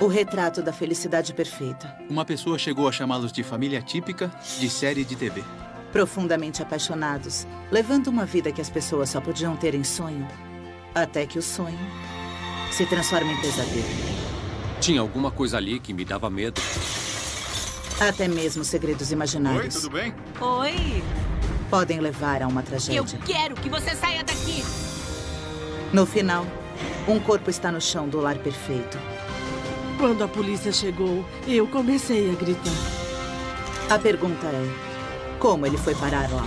O retrato da felicidade perfeita. Uma pessoa chegou a chamá-los de família típica de série de TV. Profundamente apaixonados, levando uma vida que as pessoas só podiam ter em sonho, até que o sonho se transforma em pesadelo. Tinha alguma coisa ali que me dava medo. Até mesmo segredos imaginários. Oi, tudo bem? Oi. Podem levar a uma tragédia. Eu quero que você saia daqui. No final, um corpo está no chão do lar perfeito. Quando a polícia chegou, eu comecei a gritar. A pergunta é, como ele foi parar lá?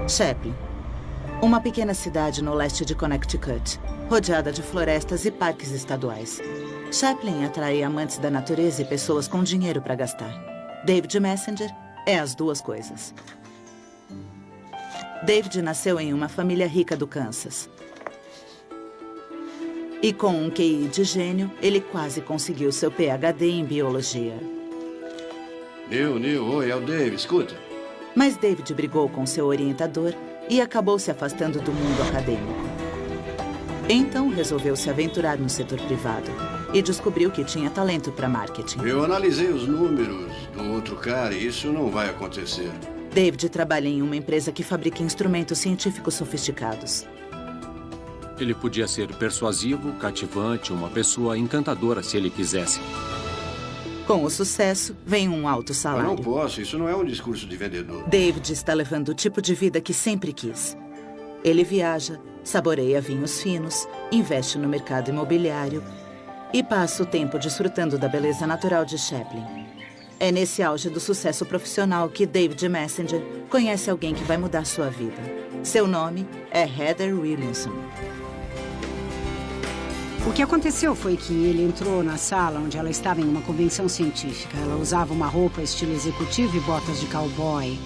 Chaplin, uma pequena cidade no leste de Connecticut, rodeada de florestas e parques estaduais. Chaplin atrai amantes da natureza e pessoas com dinheiro para gastar. David Messenger é as duas coisas. David nasceu em uma família rica do Kansas. E com um QI de gênio, ele quase conseguiu seu PhD em biologia. Neil, oi, é o Dave, escuta. Mas David brigou com seu orientador e acabou se afastando do mundo acadêmico. Então resolveu se aventurar no setor privado e descobriu que tinha talento para marketing. Eu analisei os números do outro cara e isso não vai acontecer. David trabalha em uma empresa que fabrica instrumentos científicos sofisticados. Ele podia ser persuasivo, cativante, uma pessoa encantadora se ele quisesse. Com o sucesso, vem um alto salário. Eu não posso, isso não é um discurso de vendedor. David está levando o tipo de vida que sempre quis. Ele viaja, saboreia vinhos finos, investe no mercado imobiliário e passa o tempo desfrutando da beleza natural de Chaplin. É nesse auge do sucesso profissional que David Messenger conhece alguém que vai mudar sua vida. Seu nome é Heather Williamson. O que aconteceu foi que ele entrou na sala onde ela estava em uma convenção científica. Ela usava uma roupa estilo executivo e botas de cowboy.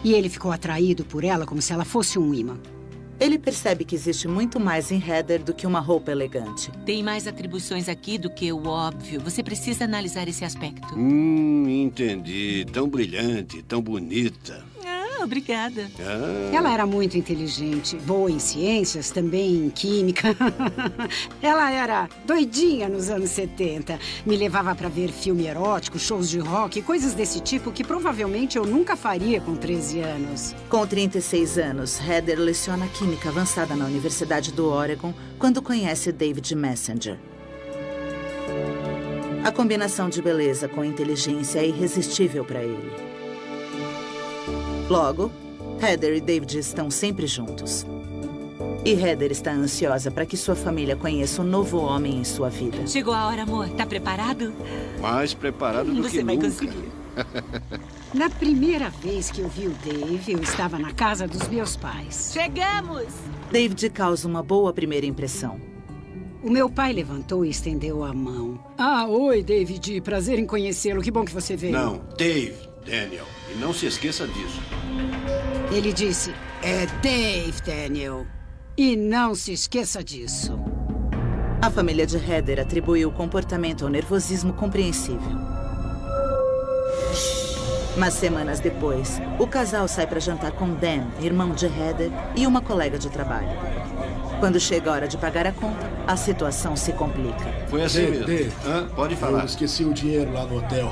E ele ficou atraído por ela como se ela fosse um imã. Ele percebe que existe muito mais em Heather do que uma roupa elegante. Tem mais atribuições aqui do que o óbvio. Você precisa analisar esse aspecto. Entendi. Tão brilhante, tão bonita. Obrigada. Ela era muito inteligente, boa em ciências, também em química. Ela era doidinha nos anos 70. Me levava para ver filme erótico, shows de rock, coisas desse tipo que provavelmente eu nunca faria com 13 anos. Com 36 anos, Heather leciona química avançada na Universidade do Oregon quando conhece David Messenger. A combinação de beleza com inteligência é irresistível para ele. Logo, Heather e David estão sempre juntos. E Heather está ansiosa para que sua família conheça um novo homem em sua vida. Chegou a hora, amor. Tá preparado? Mais preparado do que Você vai nunca. conseguir. Na primeira vez que eu vi o Dave, eu estava na casa dos meus pais. Chegamos! David causa uma boa primeira impressão. O meu pai levantou e estendeu a mão. Ah, oi, David. Prazer em conhecê-lo. Que bom que você veio. Não, Dave, Daniel. E não se esqueça disso. Ele disse, é Dave, Daniel. E não se esqueça disso. A família de Heather atribui o comportamento ao nervosismo compreensível. Mas semanas depois, o casal sai para jantar com Dan, irmão de Heather, e uma colega de trabalho. Quando chega a hora de pagar a conta, a situação se complica. Foi assim mesmo. Pode falar. Eu esqueci o dinheiro lá no hotel.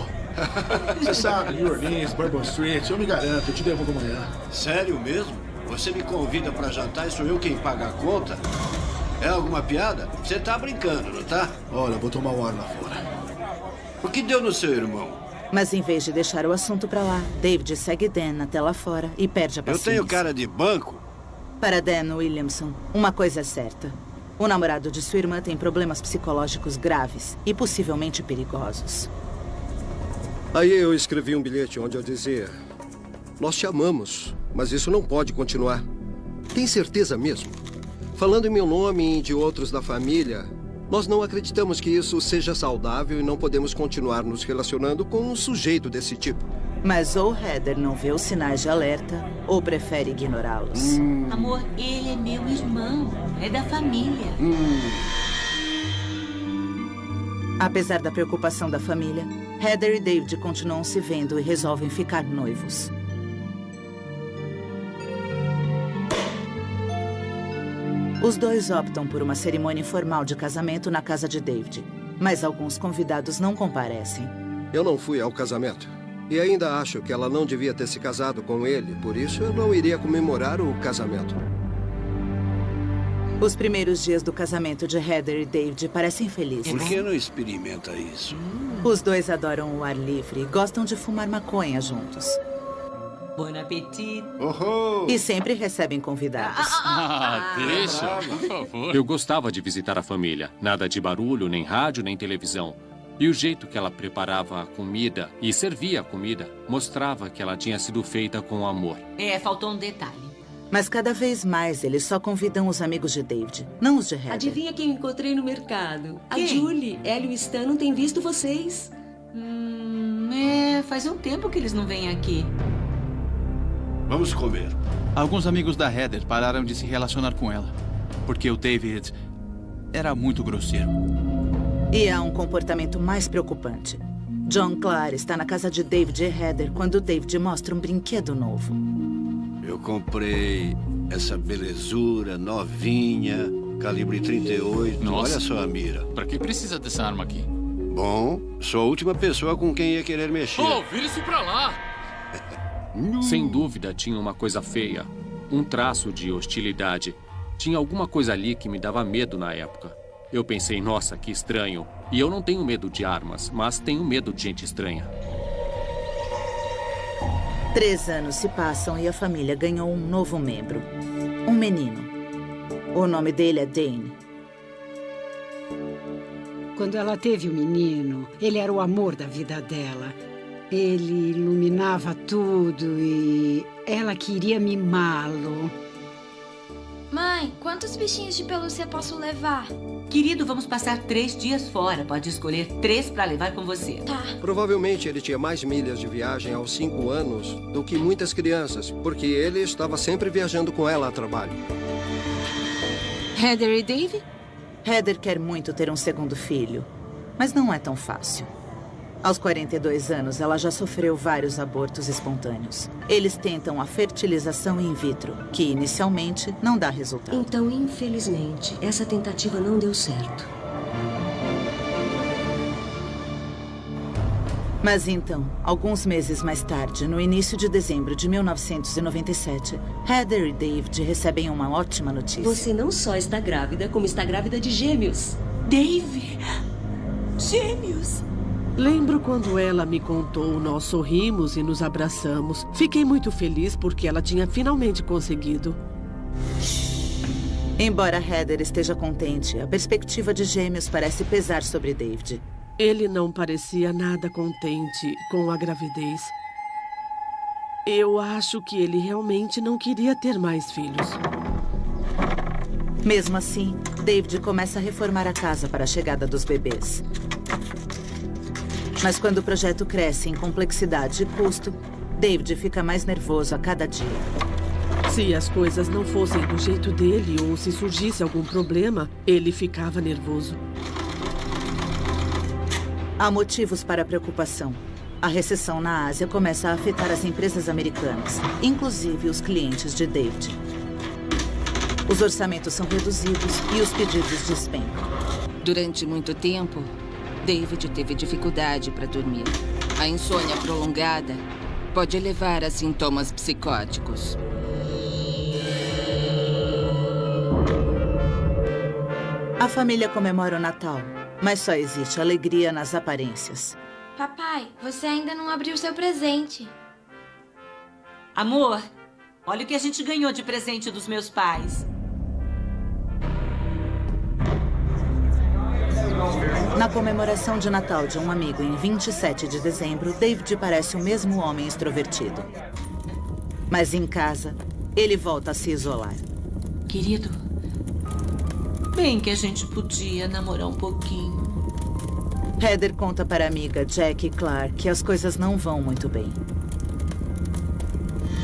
Você sabe, New Orleans, Bourbon Street, eu me garanto, eu te devolvo amanhã. Sério mesmo? Você me convida para jantar e sou eu quem paga a conta? É alguma piada? Você tá brincando, não tá? Olha, eu vou tomar um ar lá fora. O que deu no seu irmão? Mas em vez de deixar o assunto para lá, David segue Dan até lá fora e perde a paciência. Eu tenho cara de banco? Para Dan Williamson, uma coisa é certa. O namorado de sua irmã tem problemas psicológicos graves e possivelmente perigosos. Aí eu escrevi um bilhete onde eu dizia: nós te amamos, mas isso não pode continuar. Tem certeza mesmo? Falando em meu nome e de outros da família, nós não acreditamos que isso seja saudável e não podemos continuar nos relacionando com um sujeito desse tipo. Mas ou Heather não vê os sinais de alerta, ou prefere ignorá-los. Amor, ele é meu irmão. É da família. Apesar da preocupação da família, Heather e David continuam se vendo e resolvem ficar noivos. Os dois optam por uma cerimônia informal de casamento na casa de David, mas alguns convidados não comparecem. Eu não fui ao casamento. E ainda acho que ela não devia ter se casado com ele, por isso eu não iria comemorar o casamento. Os primeiros dias do casamento de Heather e David parecem felizes. Por que não experimenta isso? Os dois adoram o ar livre e gostam de fumar maconha juntos. Bon appétit. Oh! E sempre recebem convidados. Deixa, por favor. Eu gostava de visitar a família. Nada de barulho, nem rádio, nem televisão. E o jeito que ela preparava a comida e servia a comida mostrava que ela tinha sido feita com amor. Faltou um detalhe. Mas cada vez mais eles só convidam os amigos de David, não os de Heather. Adivinha quem encontrei no mercado? Quem? A Julie. Hélio e Stan não têm visto vocês. Faz um tempo que eles não vêm aqui. Vamos comer. Alguns amigos da Heather pararam de se relacionar com ela, porque o David era muito grosseiro. E há um comportamento mais preocupante. John Clark está na casa de David e Heather quando David mostra um brinquedo novo. Eu comprei essa belezura novinha, calibre 38. Nossa. Olha só a mira. Pra que precisa dessa arma aqui? Bom, sou a última pessoa com quem ia querer mexer. Vira isso pra lá! Sem dúvida, tinha uma coisa feia. Um traço de hostilidade. Tinha alguma coisa ali que me dava medo na época. Eu pensei, nossa, que estranho. E eu não tenho medo de armas, mas tenho medo de gente estranha. 3 anos se passam e a família ganhou um novo membro. Um menino. O nome dele é Dane. Quando ela teve o menino, ele era o amor da vida dela. Ele iluminava tudo e ela queria mimá-lo. Mãe, quantos bichinhos de pelúcia posso levar? Querido, vamos passar 3 dias fora. Pode escolher 3 para levar com você. Tá. Provavelmente ele tinha mais milhas de viagem aos 5 anos do que muitas crianças, porque ele estava sempre viajando com ela a trabalho. Heather e Dave? Heather quer muito ter um segundo filho, mas não é tão fácil. Aos 42 anos, ela já sofreu vários abortos espontâneos. Eles tentam a fertilização in vitro, que inicialmente não dá resultado. Então, infelizmente, essa tentativa não deu certo. Mas então, alguns meses mais tarde, no início de dezembro de 1997, Heather e David recebem uma ótima notícia. Você não só está grávida, como está grávida de gêmeos. Dave! Gêmeos! Lembro quando ela me contou, nós sorrimos e nos abraçamos. Fiquei muito feliz porque ela tinha finalmente conseguido. Embora Heather esteja contente, a perspectiva de gêmeos parece pesar sobre David. Ele não parecia nada contente com a gravidez. Eu acho que ele realmente não queria ter mais filhos. Mesmo assim, David começa a reformar a casa para a chegada dos bebês. Mas quando o projeto cresce em complexidade e custo, David fica mais nervoso a cada dia. Se as coisas não fossem do jeito dele ou se surgisse algum problema, ele ficava nervoso. Há motivos para a preocupação. A recessão na Ásia começa a afetar as empresas americanas, inclusive os clientes de David. Os orçamentos são reduzidos e os pedidos despencam. Durante muito tempo, David teve dificuldade para dormir. A insônia prolongada pode levar a sintomas psicóticos. A família comemora o Natal, mas só existe alegria nas aparências. Papai, você ainda não abriu seu presente. Amor, olha o que a gente ganhou de presente dos meus pais. Na comemoração de Natal de um amigo em 27 de dezembro, David parece o mesmo homem extrovertido. Mas em casa, ele volta a se isolar. Querido, bem que a gente podia namorar um pouquinho. Heather conta para a amiga Jackie Clark que as coisas não vão muito bem.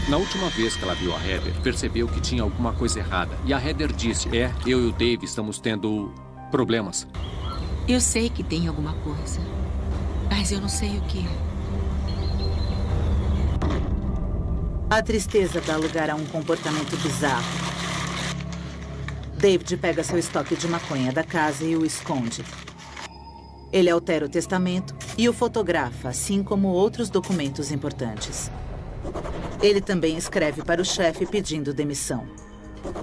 Na última vez que ela viu a Heather, percebeu que tinha alguma coisa errada. E a Heather disse, eu e o Dave estamos tendo problemas. Eu sei que tem alguma coisa, mas eu não sei o que. A tristeza dá lugar a um comportamento bizarro. David pega seu estoque de maconha da casa e o esconde. Ele altera o testamento e o fotografa, assim como outros documentos importantes. Ele também escreve para o chefe pedindo demissão.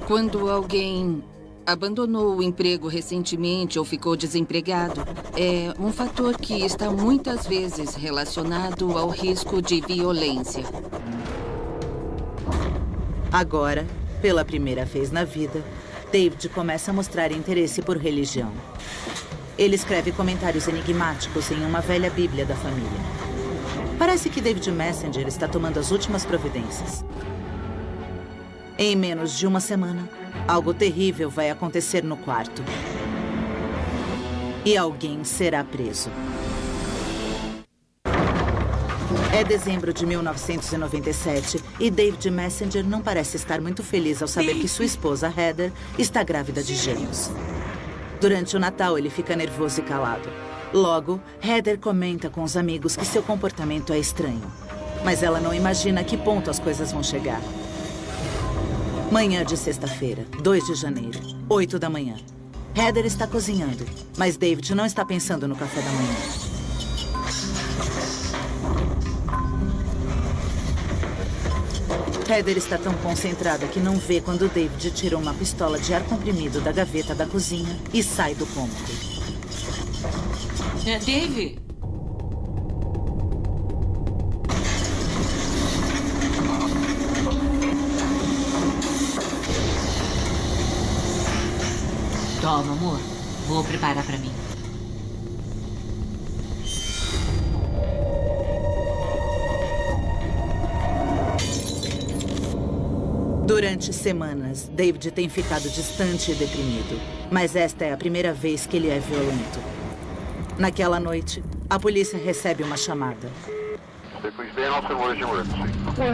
Quando alguém abandonou o emprego recentemente ou ficou desempregado, é um fator que está muitas vezes relacionado ao risco de violência. Agora, pela primeira vez na vida, David começa a mostrar interesse por religião. Ele escreve comentários enigmáticos em uma velha Bíblia da família. Parece que David Messenger está tomando as últimas providências. Em menos de uma semana, algo terrível vai acontecer no quarto. E alguém será preso. É dezembro de 1997 e David Messenger não parece estar muito feliz ao saber que sua esposa, Heather, está grávida de gêmeos. Durante o Natal, ele fica nervoso e calado. Logo, Heather comenta com os amigos que seu comportamento é estranho. Mas ela não imagina a que ponto as coisas vão chegar. Manhã de sexta-feira, 2 de janeiro, 8 da manhã. Heather está cozinhando, mas David não está pensando no café da manhã. Heather está tão concentrada que não vê quando David tira uma pistola de ar comprimido da gaveta da cozinha e sai do cômodo. Dave? Toma, amor. Vou preparar para mim. Durante semanas, David tem ficado distante e deprimido. Mas esta é a primeira vez que ele é violento. Naquela noite, a polícia recebe uma chamada. We're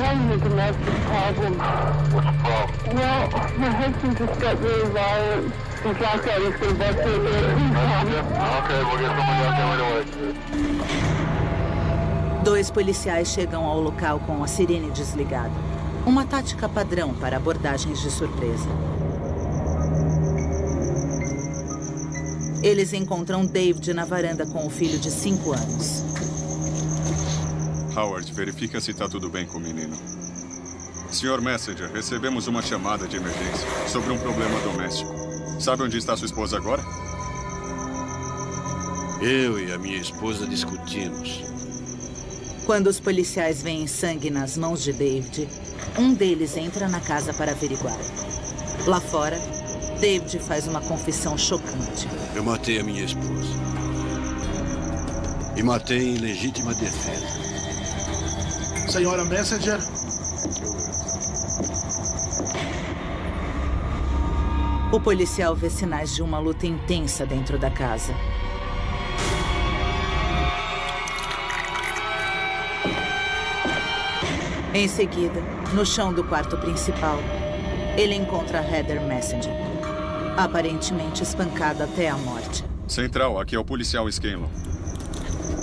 having a domestic problem. What's the problem? Well, my husband just got really violent. He thought I was going to bust it. Okay, we'll get somebody out there right away. 2 policiais chegam ao local com a sirene desligada. Uma tática padrão para abordagens de surpresa. Eles encontram David na varanda com o filho de 5 anos. Howard, verifica se está tudo bem com o menino. Sr. Messenger, recebemos uma chamada de emergência sobre um problema doméstico. Sabe onde está sua esposa agora? Eu e a minha esposa discutimos. Quando os policiais veem sangue nas mãos de David, um deles entra na casa para averiguar. Lá fora, David faz uma confissão chocante. Eu matei a minha esposa. E matei em legítima defesa. Senhora Messenger? O policial vê sinais de uma luta intensa dentro da casa. Em seguida, no chão do quarto principal, ele encontra Heather Messenger, aparentemente espancada até a morte. Central, aqui é o policial Scanlon.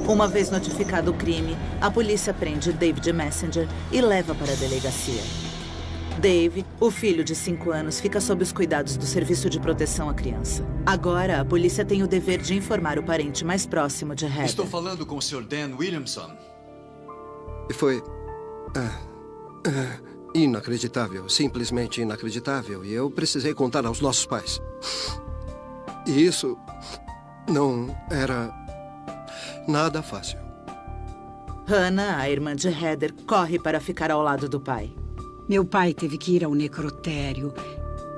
Uma vez notificado o crime, a polícia prende David Messenger e leva para a delegacia. Dave, o filho de 5 anos, fica sob os cuidados do Serviço de Proteção à Criança. Agora, a polícia tem o dever de informar o parente mais próximo de Heather. Estou falando com o Sr. Dan Williamson. Foi... inacreditável, simplesmente inacreditável. E eu precisei contar aos nossos pais. E isso não era nada fácil. Hannah, a irmã de Heather, corre para ficar ao lado do pai. Meu pai teve que ir ao necrotério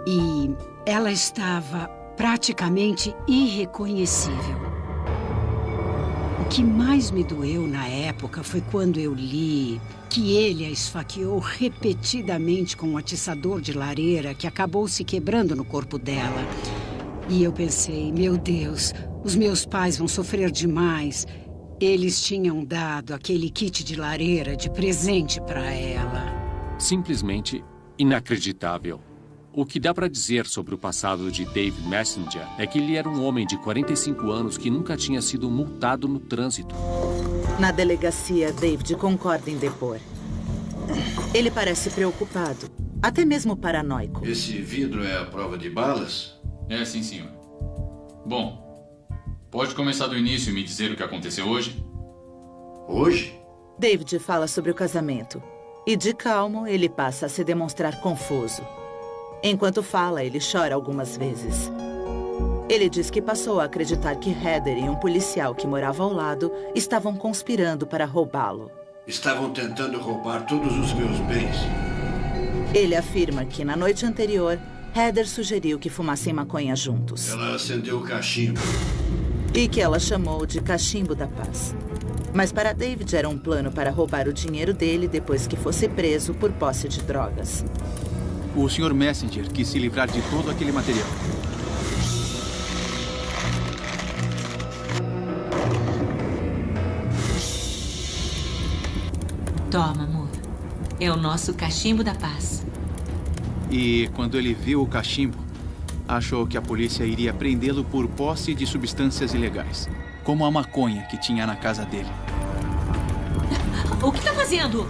e ela estava praticamente irreconhecível. O que mais me doeu na época foi quando eu li que ele a esfaqueou repetidamente com um atiçador de lareira que acabou se quebrando no corpo dela. E eu pensei, meu Deus, os meus pais vão sofrer demais. Eles tinham dado aquele kit de lareira de presente para ela. Simplesmente inacreditável. O que dá para dizer sobre o passado de Dave Messenger é que ele era um homem de 45 anos que nunca tinha sido multado no trânsito. Na delegacia, David concorda em depor. Ele parece preocupado, até mesmo paranoico. Esse vidro é a prova de balas? É, sim, senhor. Bom, pode começar do início e me dizer o que aconteceu hoje? Hoje? David fala sobre o casamento. E de calmo, ele passa a se demonstrar confuso. Enquanto fala, ele chora algumas vezes. Ele diz que passou a acreditar que Heather e um policial que morava ao lado estavam conspirando para roubá-lo. Estavam tentando roubar todos os meus bens. Ele afirma que na noite anterior, Heather sugeriu que fumassem maconha juntos. Ela acendeu o cachimbo. E que ela chamou de cachimbo da paz. Mas para David era um plano para roubar o dinheiro dele depois que fosse preso por posse de drogas. O Sr. Messenger quis se livrar de todo aquele material. Toma, amor. É o nosso cachimbo da paz. E quando ele viu o cachimbo, achou que a polícia iria prendê-lo por posse de substâncias ilegais, como a maconha que tinha na casa dele. O que tá fazendo?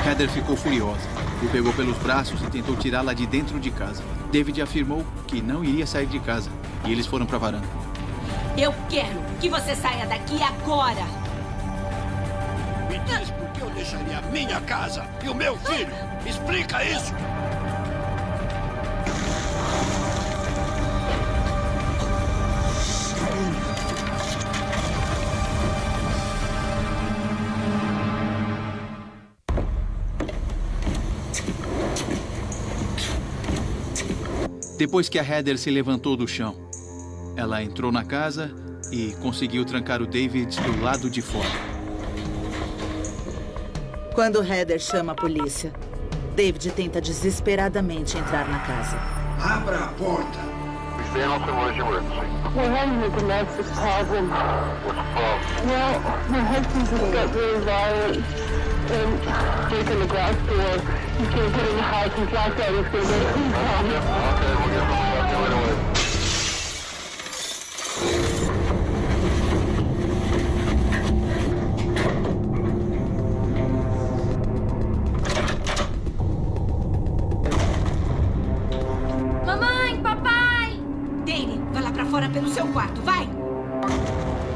Heather ficou furiosa. O pegou pelos braços e tentou tirá-la de dentro de casa. David afirmou que não iria sair de casa. E eles foram para a varanda. Eu quero que você saia daqui agora. Me diz por que eu deixaria a minha casa e o meu filho. Explica isso. Depois que a Heather se levantou do chão, ela entrou na casa e conseguiu trancar o David do lado de fora. Quando Heather chama a polícia, David tenta desesperadamente entrar na casa. Abra a porta. We're having a domestic problem. What's the problem? Well, my husband just got really violent and breaking the glass door. He's going to get in the house and black out. He's going to make some problem. Okay, we'll get someone back there right away. Mamãe, papai! Dane, vai lá pra fora pelo seu quarto, vai!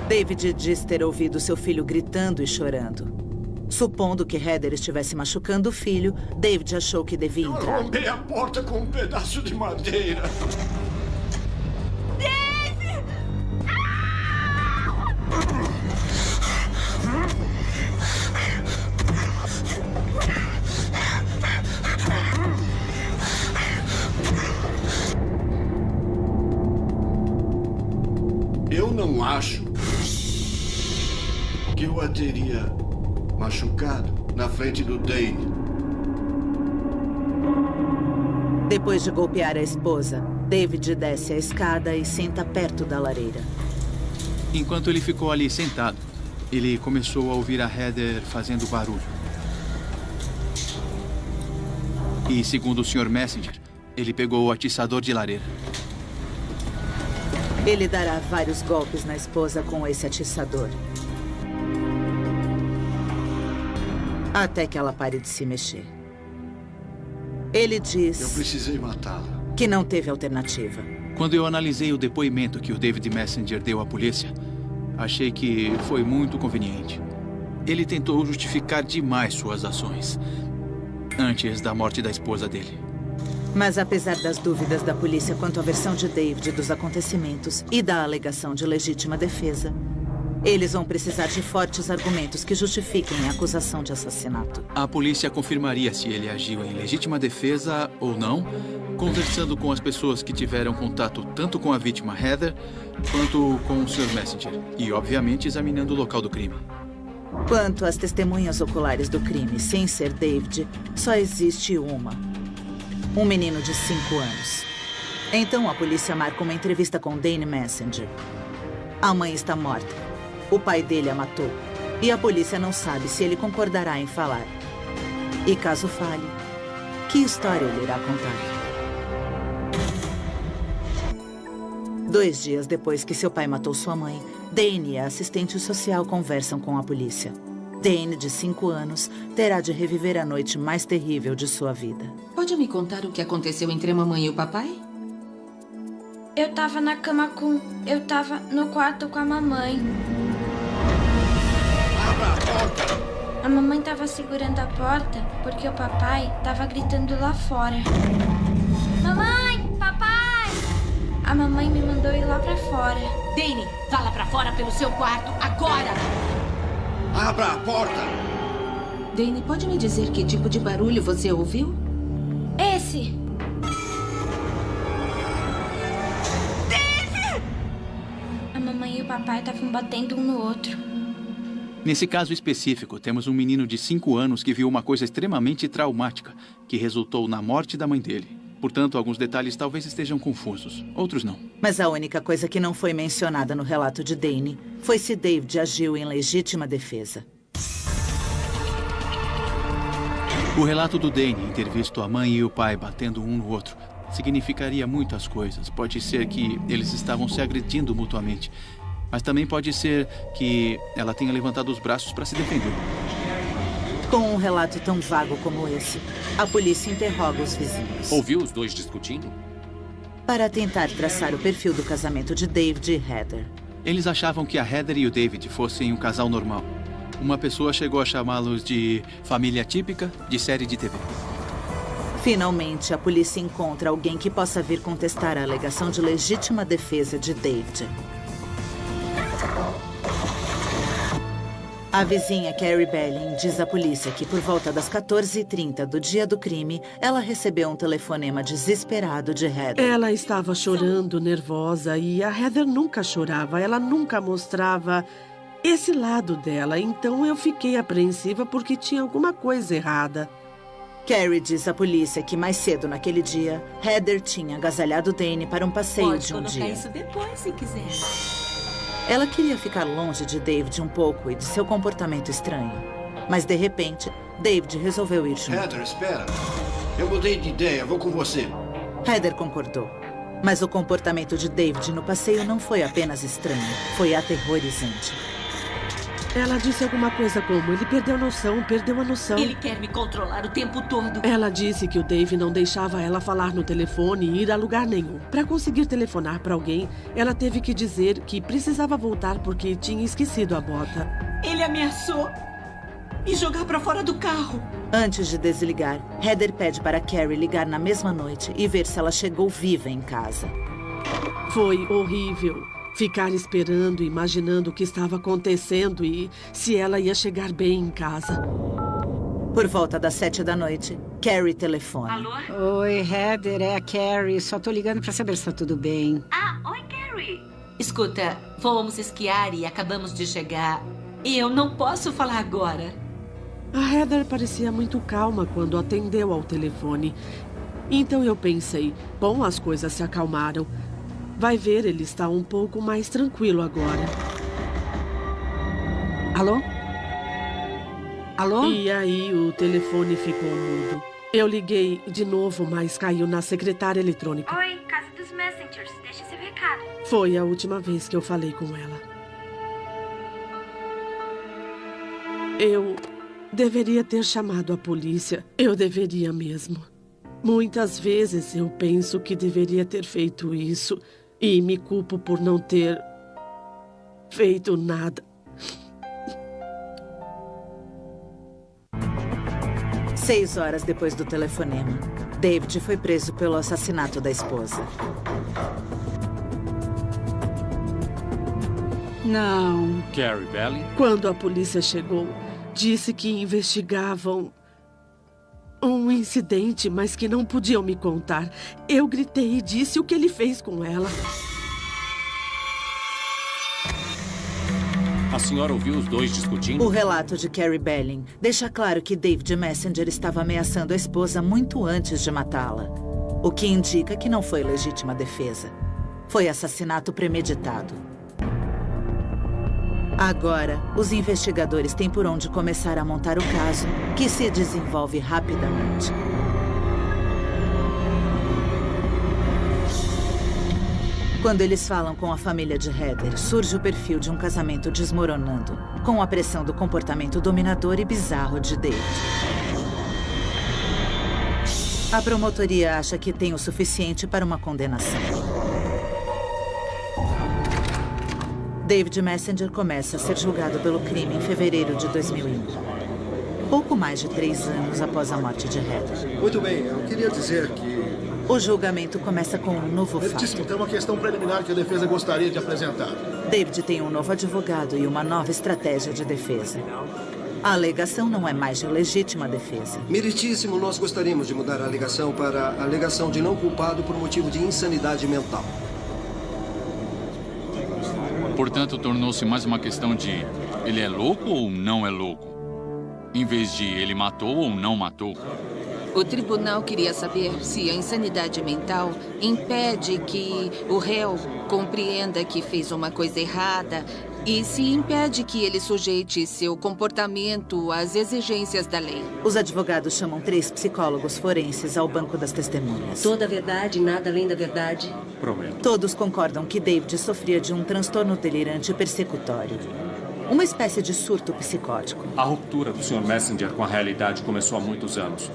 David diz ter ouvido seu filho gritando e chorando. Supondo que Heather estivesse machucando o filho, David achou que devia entrar. Eu rompei a porta com um pedaço de madeira. Dave! Eu não acho que eu a teria machucado na frente do Dane. Depois de golpear a esposa, David desce a escada e senta perto da lareira. Enquanto ele ficou ali sentado, ele começou a ouvir a Heather fazendo barulho. E, segundo o Sr. Messenger, ele pegou o atiçador de lareira. Ele dará vários golpes na esposa com esse atiçador. Até que ela pare de se mexer. Ele diz... Eu precisei matá-la. Que não teve alternativa. Quando eu analisei o depoimento que o David Messenger deu à polícia, achei que foi muito conveniente. Ele tentou justificar demais suas ações antes da morte da esposa dele. Mas apesar das dúvidas da polícia quanto à versão de David dos acontecimentos e da alegação de legítima defesa, eles vão precisar de fortes argumentos que justifiquem a acusação de assassinato. A polícia confirmaria se ele agiu em legítima defesa ou não, conversando com as pessoas que tiveram contato tanto com a vítima Heather quanto com o Sr. Messenger. E, obviamente, examinando o local do crime. Quanto às testemunhas oculares do crime, sem ser David, só existe uma. Um menino de 5 anos. Então a polícia marca uma entrevista com Dane Messenger. A mãe está morta. O pai dele a matou. E a polícia não sabe se ele concordará em falar. E caso fale, que história ele irá contar? 2 dias depois que seu pai matou sua mãe, Dane e a assistente social conversam com a polícia. Dane, de 5 anos, terá de reviver a noite mais terrível de sua vida. Pode me contar o que aconteceu entre a mamãe e o papai? Eu tava na cama com... Eu tava no quarto com a mamãe. Abra a porta! A mamãe tava segurando a porta porque o papai tava gritando lá fora. Mamãe! Papai! A mamãe me mandou ir lá pra fora. Dane, vá lá pra fora pelo seu quarto, agora! Abra a porta! Dane, pode me dizer que tipo de barulho você ouviu? Esse! Dave! A mamãe e o papai estavam batendo um no outro. Nesse caso específico, temos um menino de 5 anos que viu uma coisa extremamente traumática, que resultou na morte da mãe dele. Portanto, alguns detalhes talvez estejam confusos, outros não. Mas a única coisa que não foi mencionada no relato de Dane foi se David agiu em legítima defesa. O relato do Dane em ter visto a mãe e o pai batendo um no outro significaria muitas coisas. Pode ser que eles estavam se agredindo mutuamente, mas também pode ser que ela tenha levantado os braços para se defender. Com um relato tão vago como esse, a polícia interroga os vizinhos. Ouviu os dois discutindo? Para tentar traçar o perfil do casamento de David e Heather. Eles achavam que a Heather e o David fossem um casal normal. Uma pessoa chegou a chamá-los de família típica de série de TV. Finalmente, a polícia encontra alguém que possa vir contestar a alegação de legítima defesa de David. A vizinha Carrie Belling diz à polícia que por volta das 14h30 do dia do crime, ela recebeu um telefonema desesperado de Heather. Ela estava chorando, nervosa, e a Heather nunca chorava. Ela nunca mostrava esse lado dela. Então eu fiquei apreensiva porque tinha alguma coisa errada. Carrie diz à polícia que mais cedo naquele dia, Heather tinha agasalhado Dane para um passeio de um dia. Pode colocar isso depois, se quiser. Ela queria ficar longe de David um pouco e de seu comportamento estranho. Mas, de repente, David resolveu ir junto. Heather, espera. Eu mudei de ideia, vou com você. Heather concordou. Mas o comportamento de David no passeio não foi apenas estranho, foi aterrorizante. Ela disse alguma coisa como, ele perdeu a noção. Ele quer me controlar o tempo todo. Ela disse que o Dave não deixava ela falar no telefone e ir a lugar nenhum. Para conseguir telefonar para alguém, ela teve que dizer que precisava voltar porque tinha esquecido a bota. Ele ameaçou me jogar para fora do carro. Antes de desligar, Heather pede para Carrie ligar na mesma noite e ver se ela chegou viva em casa. Foi horrível. Ficar esperando, imaginando o que estava acontecendo e se ela ia chegar bem em casa. Por volta das 7 da noite, Carrie telefona. Alô? Oi, Heather, é a Carrie. Só tô ligando pra saber se tá tudo bem. Ah, oi, Carrie. Escuta, fomos esquiar e acabamos de chegar. E eu não posso falar agora. A Heather parecia muito calma quando atendeu ao telefone. Então eu pensei, bom, as coisas se acalmaram. Vai ver, ele está um pouco mais tranquilo agora. Alô? Alô? E aí o telefone ficou mudo. Eu liguei de novo, mas caiu na secretária eletrônica. Oi, Casa dos Messengers. Deixa seu recado. Foi a última vez que eu falei com ela. Eu deveria ter chamado a polícia. Eu deveria mesmo. Muitas vezes eu penso que deveria ter feito isso. E me culpo por não ter feito nada. 6 horas depois do telefonema, David foi preso pelo assassinato da esposa. Não. Carrie Belling? Quando a polícia chegou, disse que investigavam um incidente, mas que não podiam me contar. Eu gritei e disse o que ele fez com ela. A senhora ouviu os dois discutindo? O relato de Carrie Belling deixa claro que David Messenger estava ameaçando a esposa muito antes de matá-la. O que indica que não foi legítima defesa. Foi assassinato premeditado. Agora, os investigadores têm por onde começar a montar o caso, que se desenvolve rapidamente. Quando eles falam com a família de Heather, surge o perfil de um casamento desmoronando, com a pressão do comportamento dominador e bizarro de David. A promotoria acha que tem o suficiente para uma condenação. David Messenger começa a ser julgado pelo crime em fevereiro de 2001. Pouco mais de 3 anos após a morte de Heather. Muito bem, eu queria dizer que... O julgamento começa com um novo fato. Meritíssimo, tem uma questão preliminar que a defesa gostaria de apresentar. David tem um novo advogado e uma nova estratégia de defesa. A alegação não é mais de legítima defesa. Meritíssimo, nós gostaríamos de mudar a alegação para a alegação de não culpado por motivo de insanidade mental. Portanto, tornou-se mais uma questão de ele é louco ou não é louco, em vez de ele matou ou não matou. O tribunal queria saber se a insanidade mental impede que o réu compreenda que fez uma coisa errada e se impede que ele sujeite seu comportamento às exigências da lei. Os advogados chamam 3 psicólogos forenses ao banco das testemunhas. Toda a verdade, nada além da verdade. Prometo. Todos concordam que David sofria de um transtorno delirante persecutório. Uma espécie de surto psicótico. A ruptura do Sr. Messenger com a realidade começou há muitos anos,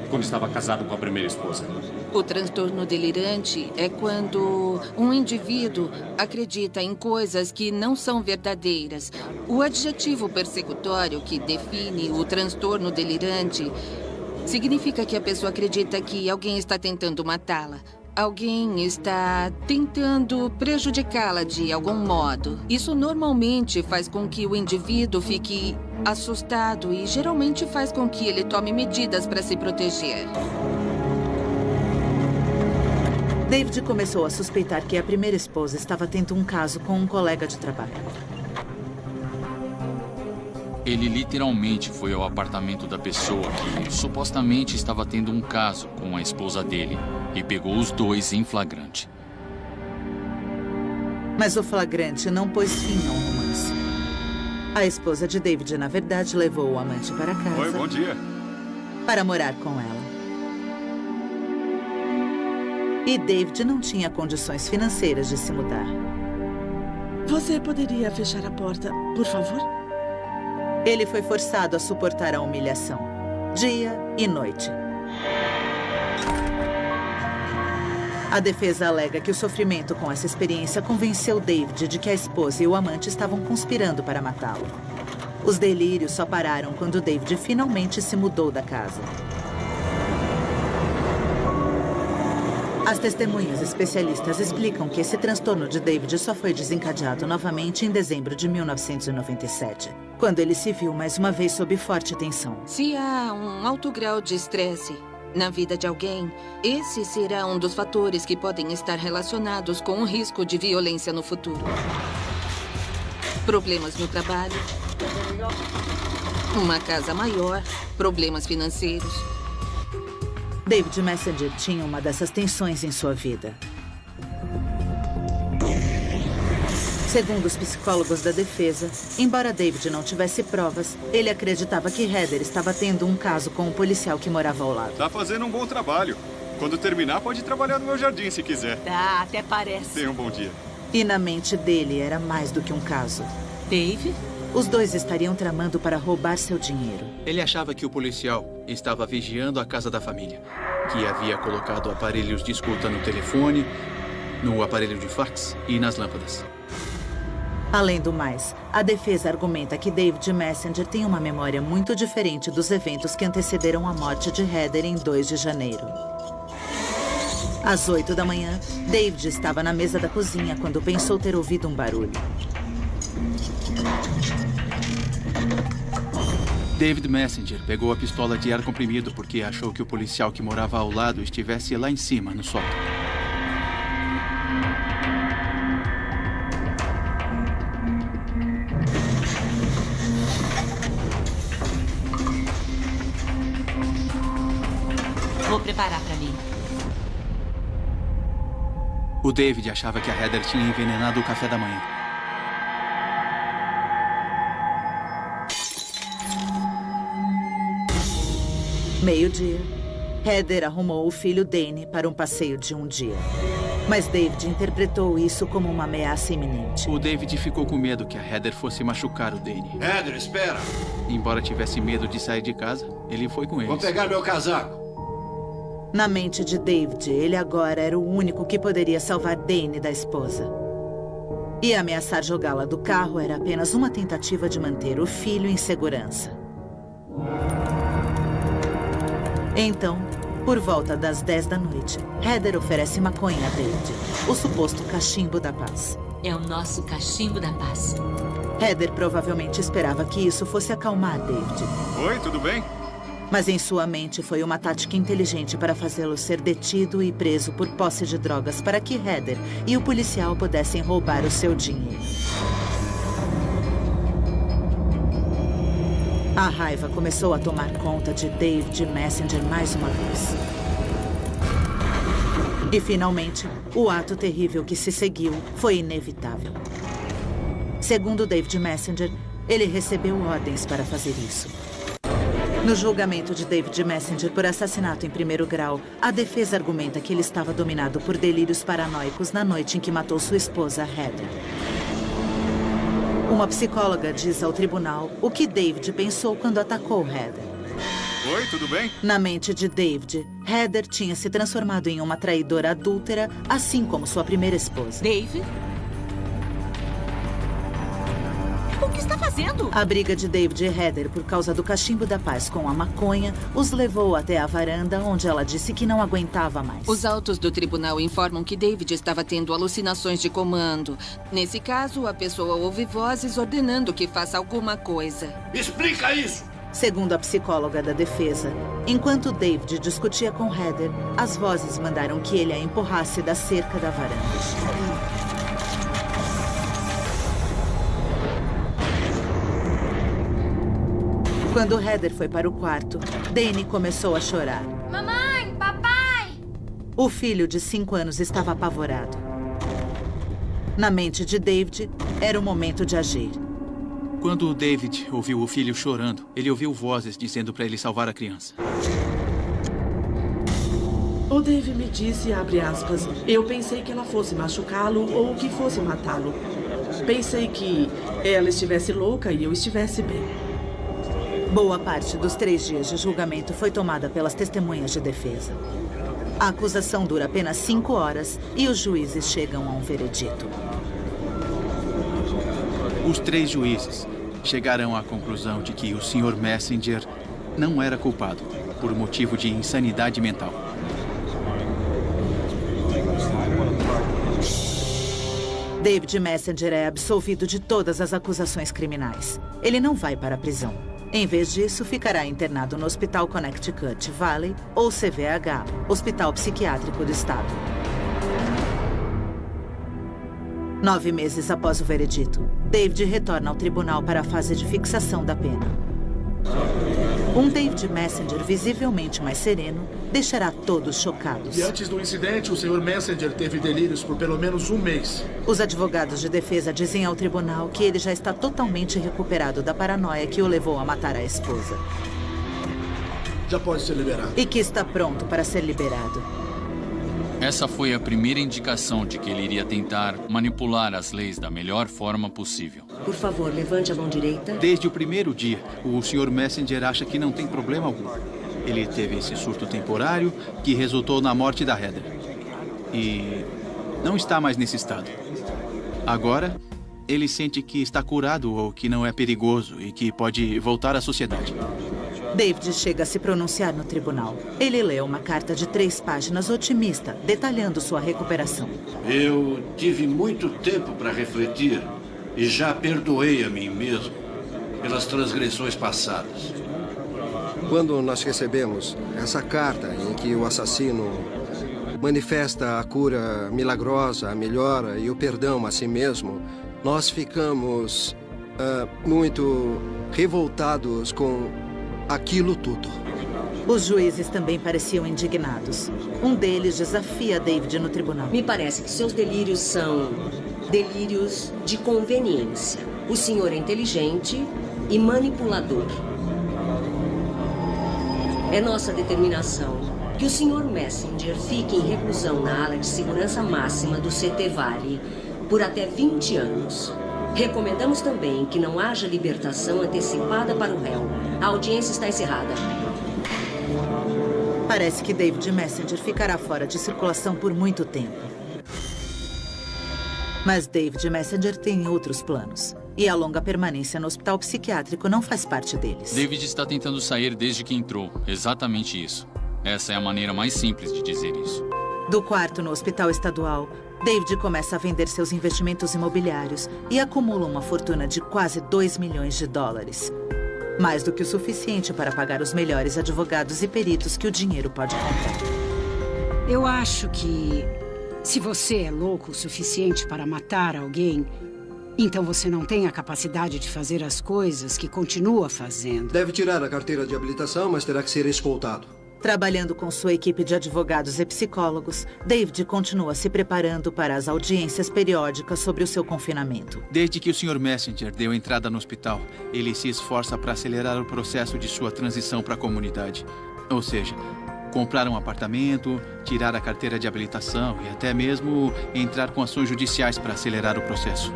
quando estava casado com a primeira esposa. O transtorno delirante é quando um indivíduo acredita em coisas que não são verdadeiras. O adjetivo persecutório que define o transtorno delirante significa que a pessoa acredita que alguém está tentando matá-la. Alguém está tentando prejudicá-la de algum modo. Isso normalmente faz com que o indivíduo fique assustado e geralmente faz com que ele tome medidas para se proteger. David começou a suspeitar que a primeira esposa estava tendo um caso com um colega de trabalho. Ele literalmente foi ao apartamento da pessoa que supostamente estava tendo um caso com a esposa dele e pegou os 2 em flagrante. Mas o flagrante não pôs fim ao romance. A esposa de David, na verdade, levou o amante para casa. Oi, bom dia. Para morar com ela. E David não tinha condições financeiras de se mudar. Você poderia fechar a porta, por favor? Ele foi forçado a suportar a humilhação, dia e noite. A defesa alega que o sofrimento com essa experiência convenceu David de que a esposa e o amante estavam conspirando para matá-lo. Os delírios só pararam quando David finalmente se mudou da casa. As testemunhas especialistas explicam que esse transtorno de David só foi desencadeado novamente em dezembro de 1997, quando ele se viu mais uma vez sob forte tensão. Se há um alto grau de estresse na vida de alguém, esse será um dos fatores que podem estar relacionados com o risco de violência no futuro. Problemas no trabalho, uma casa maior, problemas financeiros. David Messenger tinha uma dessas tensões em sua vida. Segundo os psicólogos da defesa, embora David não tivesse provas, ele acreditava que Heather estava tendo um caso com um policial que morava ao lado. Tá fazendo um bom trabalho. Quando terminar, pode trabalhar no meu jardim se quiser. Tá, até parece. Tenha um bom dia. E na mente dele era mais do que um caso. Dave? Os 2 estariam tramando para roubar seu dinheiro. Ele achava que o policial estava vigiando a casa da família, que havia colocado aparelhos de escuta no telefone, no aparelho de fax e nas lâmpadas. Além do mais, a defesa argumenta que David Messenger tem uma memória muito diferente dos eventos que antecederam a morte de Heather em 2 de janeiro. Às 8 da manhã, David estava na mesa da cozinha quando pensou ter ouvido um barulho. David Messenger pegou a pistola de ar comprimido porque achou que o policial que morava ao lado estivesse lá em cima, no sótão. Vou preparar pra mim. O David achava que a Heather tinha envenenado o café da manhã. Meio-dia, Heather arrumou o filho Danny para um passeio de um dia. Mas David interpretou isso como uma ameaça iminente. O David ficou com medo que a Heather fosse machucar o Danny. Heather, espera! Embora tivesse medo de sair de casa, ele foi com eles. Vou pegar meu casaco. Na mente de David, ele agora era o único que poderia salvar Danny da esposa. E ameaçar jogá-la do carro era apenas uma tentativa de manter o filho em segurança. Então, por volta das 10 da noite, Heather oferece maconha a David, o suposto cachimbo da paz. É o nosso cachimbo da paz. Heather provavelmente esperava que isso fosse acalmar David. Oi, tudo bem? Mas em sua mente foi uma tática inteligente para fazê-lo ser detido e preso por posse de drogas para que Heather e o policial pudessem roubar o seu dinheiro. A raiva começou a tomar conta de David Messenger mais uma vez. E, finalmente, o ato terrível que se seguiu foi inevitável. Segundo David Messenger, ele recebeu ordens para fazer isso. No julgamento de David Messenger por assassinato em primeiro grau, a defesa argumenta que ele estava dominado por delírios paranoicos na noite em que matou sua esposa, Heather. Uma psicóloga diz ao tribunal o que David pensou quando atacou Heather. Oi, tudo bem? Na mente de David, Heather tinha se transformado em uma traidora adúltera, assim como sua primeira esposa. David? O que está fazendo? A briga de David e Heather por causa do cachimbo da paz com a maconha os levou até a varanda, onde ela disse que não aguentava mais. Os autos do tribunal informam que David estava tendo alucinações de comando. Nesse caso, a pessoa ouve vozes ordenando que faça alguma coisa. Explica isso! Segundo a psicóloga da defesa, enquanto David discutia com Heather, as vozes mandaram que ele a empurrasse da cerca da varanda. Quando Heather foi para o quarto, Danny começou a chorar. Mamãe, papai! O filho de 5 anos estava apavorado. Na mente de David, era o momento de agir. Quando o David ouviu o filho chorando, ele ouviu vozes dizendo para ele salvar a criança. O Dave me disse, abre aspas, eu pensei que ela fosse machucá-lo ou que fosse matá-lo. Pensei que ela estivesse louca e eu estivesse bem. Boa parte dos 3 dias de julgamento foi tomada pelas testemunhas de defesa. A acusação dura apenas 5 horas e os juízes chegam a um veredito. Os 3 juízes chegaram à conclusão de que o Sr. Messenger não era culpado por motivo de insanidade mental. David Messenger é absolvido de todas as acusações criminais. Ele não vai para a prisão. Em vez disso, ficará internado no Hospital Connecticut Valley, ou CVH, Hospital Psiquiátrico do Estado. 9 meses após o veredito, David retorna ao tribunal para a fase de fixação da pena. Um David Messenger visivelmente mais sereno deixará todos chocados. E antes do incidente, o Sr. Messenger teve delírios por pelo menos 1 mês. Os advogados de defesa dizem ao tribunal que ele já está totalmente recuperado da paranoia que o levou a matar a esposa. Já pode ser liberado. E que está pronto para ser liberado. Essa foi a primeira indicação de que ele iria tentar manipular as leis da melhor forma possível. Por favor, levante a mão direita. Desde o primeiro dia, o Sr. Messenger acha que não tem problema algum. Ele teve esse surto temporário que resultou na morte da Heather. E não está mais nesse estado. Agora, ele sente que está curado ou que não é perigoso e que pode voltar à sociedade. David chega a se pronunciar no tribunal. Ele lê uma carta de 3 páginas otimista, detalhando sua recuperação. Eu tive muito tempo para refletir e já perdoei a mim mesmo pelas transgressões passadas. Quando nós recebemos essa carta em que o assassino manifesta a cura milagrosa, a melhora e o perdão a si mesmo, nós ficamos muito revoltados com aquilo tudo. Os juízes também pareciam indignados. Um deles desafia David no tribunal. Me parece que seus delírios são delírios de conveniência. O senhor é inteligente e manipulador. É nossa determinação que o Sr. Messenger fique em reclusão na ala de segurança máxima do CT Valley por até 20 anos. Recomendamos também que não haja libertação antecipada para o réu. A audiência está encerrada. Parece que David Messenger ficará fora de circulação por muito tempo. Mas David Messenger tem outros planos. E a longa permanência no hospital psiquiátrico não faz parte deles. David está tentando sair desde que entrou. Exatamente isso. Essa é a maneira mais simples de dizer isso. Do quarto no hospital estadual, David começa a vender seus investimentos imobiliários e acumula uma fortuna de quase 2 milhões de dólares. Mais do que o suficiente para pagar os melhores advogados e peritos que o dinheiro pode comprar. Eu acho que se você é louco o suficiente para matar alguém, então você não tem a capacidade de fazer as coisas que continua fazendo. Deve tirar a carteira de habilitação, mas terá que ser escoltado. Trabalhando com sua equipe de advogados e psicólogos, David continua se preparando para as audiências periódicas sobre o seu confinamento. Desde que o Sr. Messenger deu entrada no hospital, ele se esforça para acelerar o processo de sua transição para a comunidade. Ou seja, comprar um apartamento, tirar a carteira de habilitação e até mesmo entrar com ações judiciais para acelerar o processo.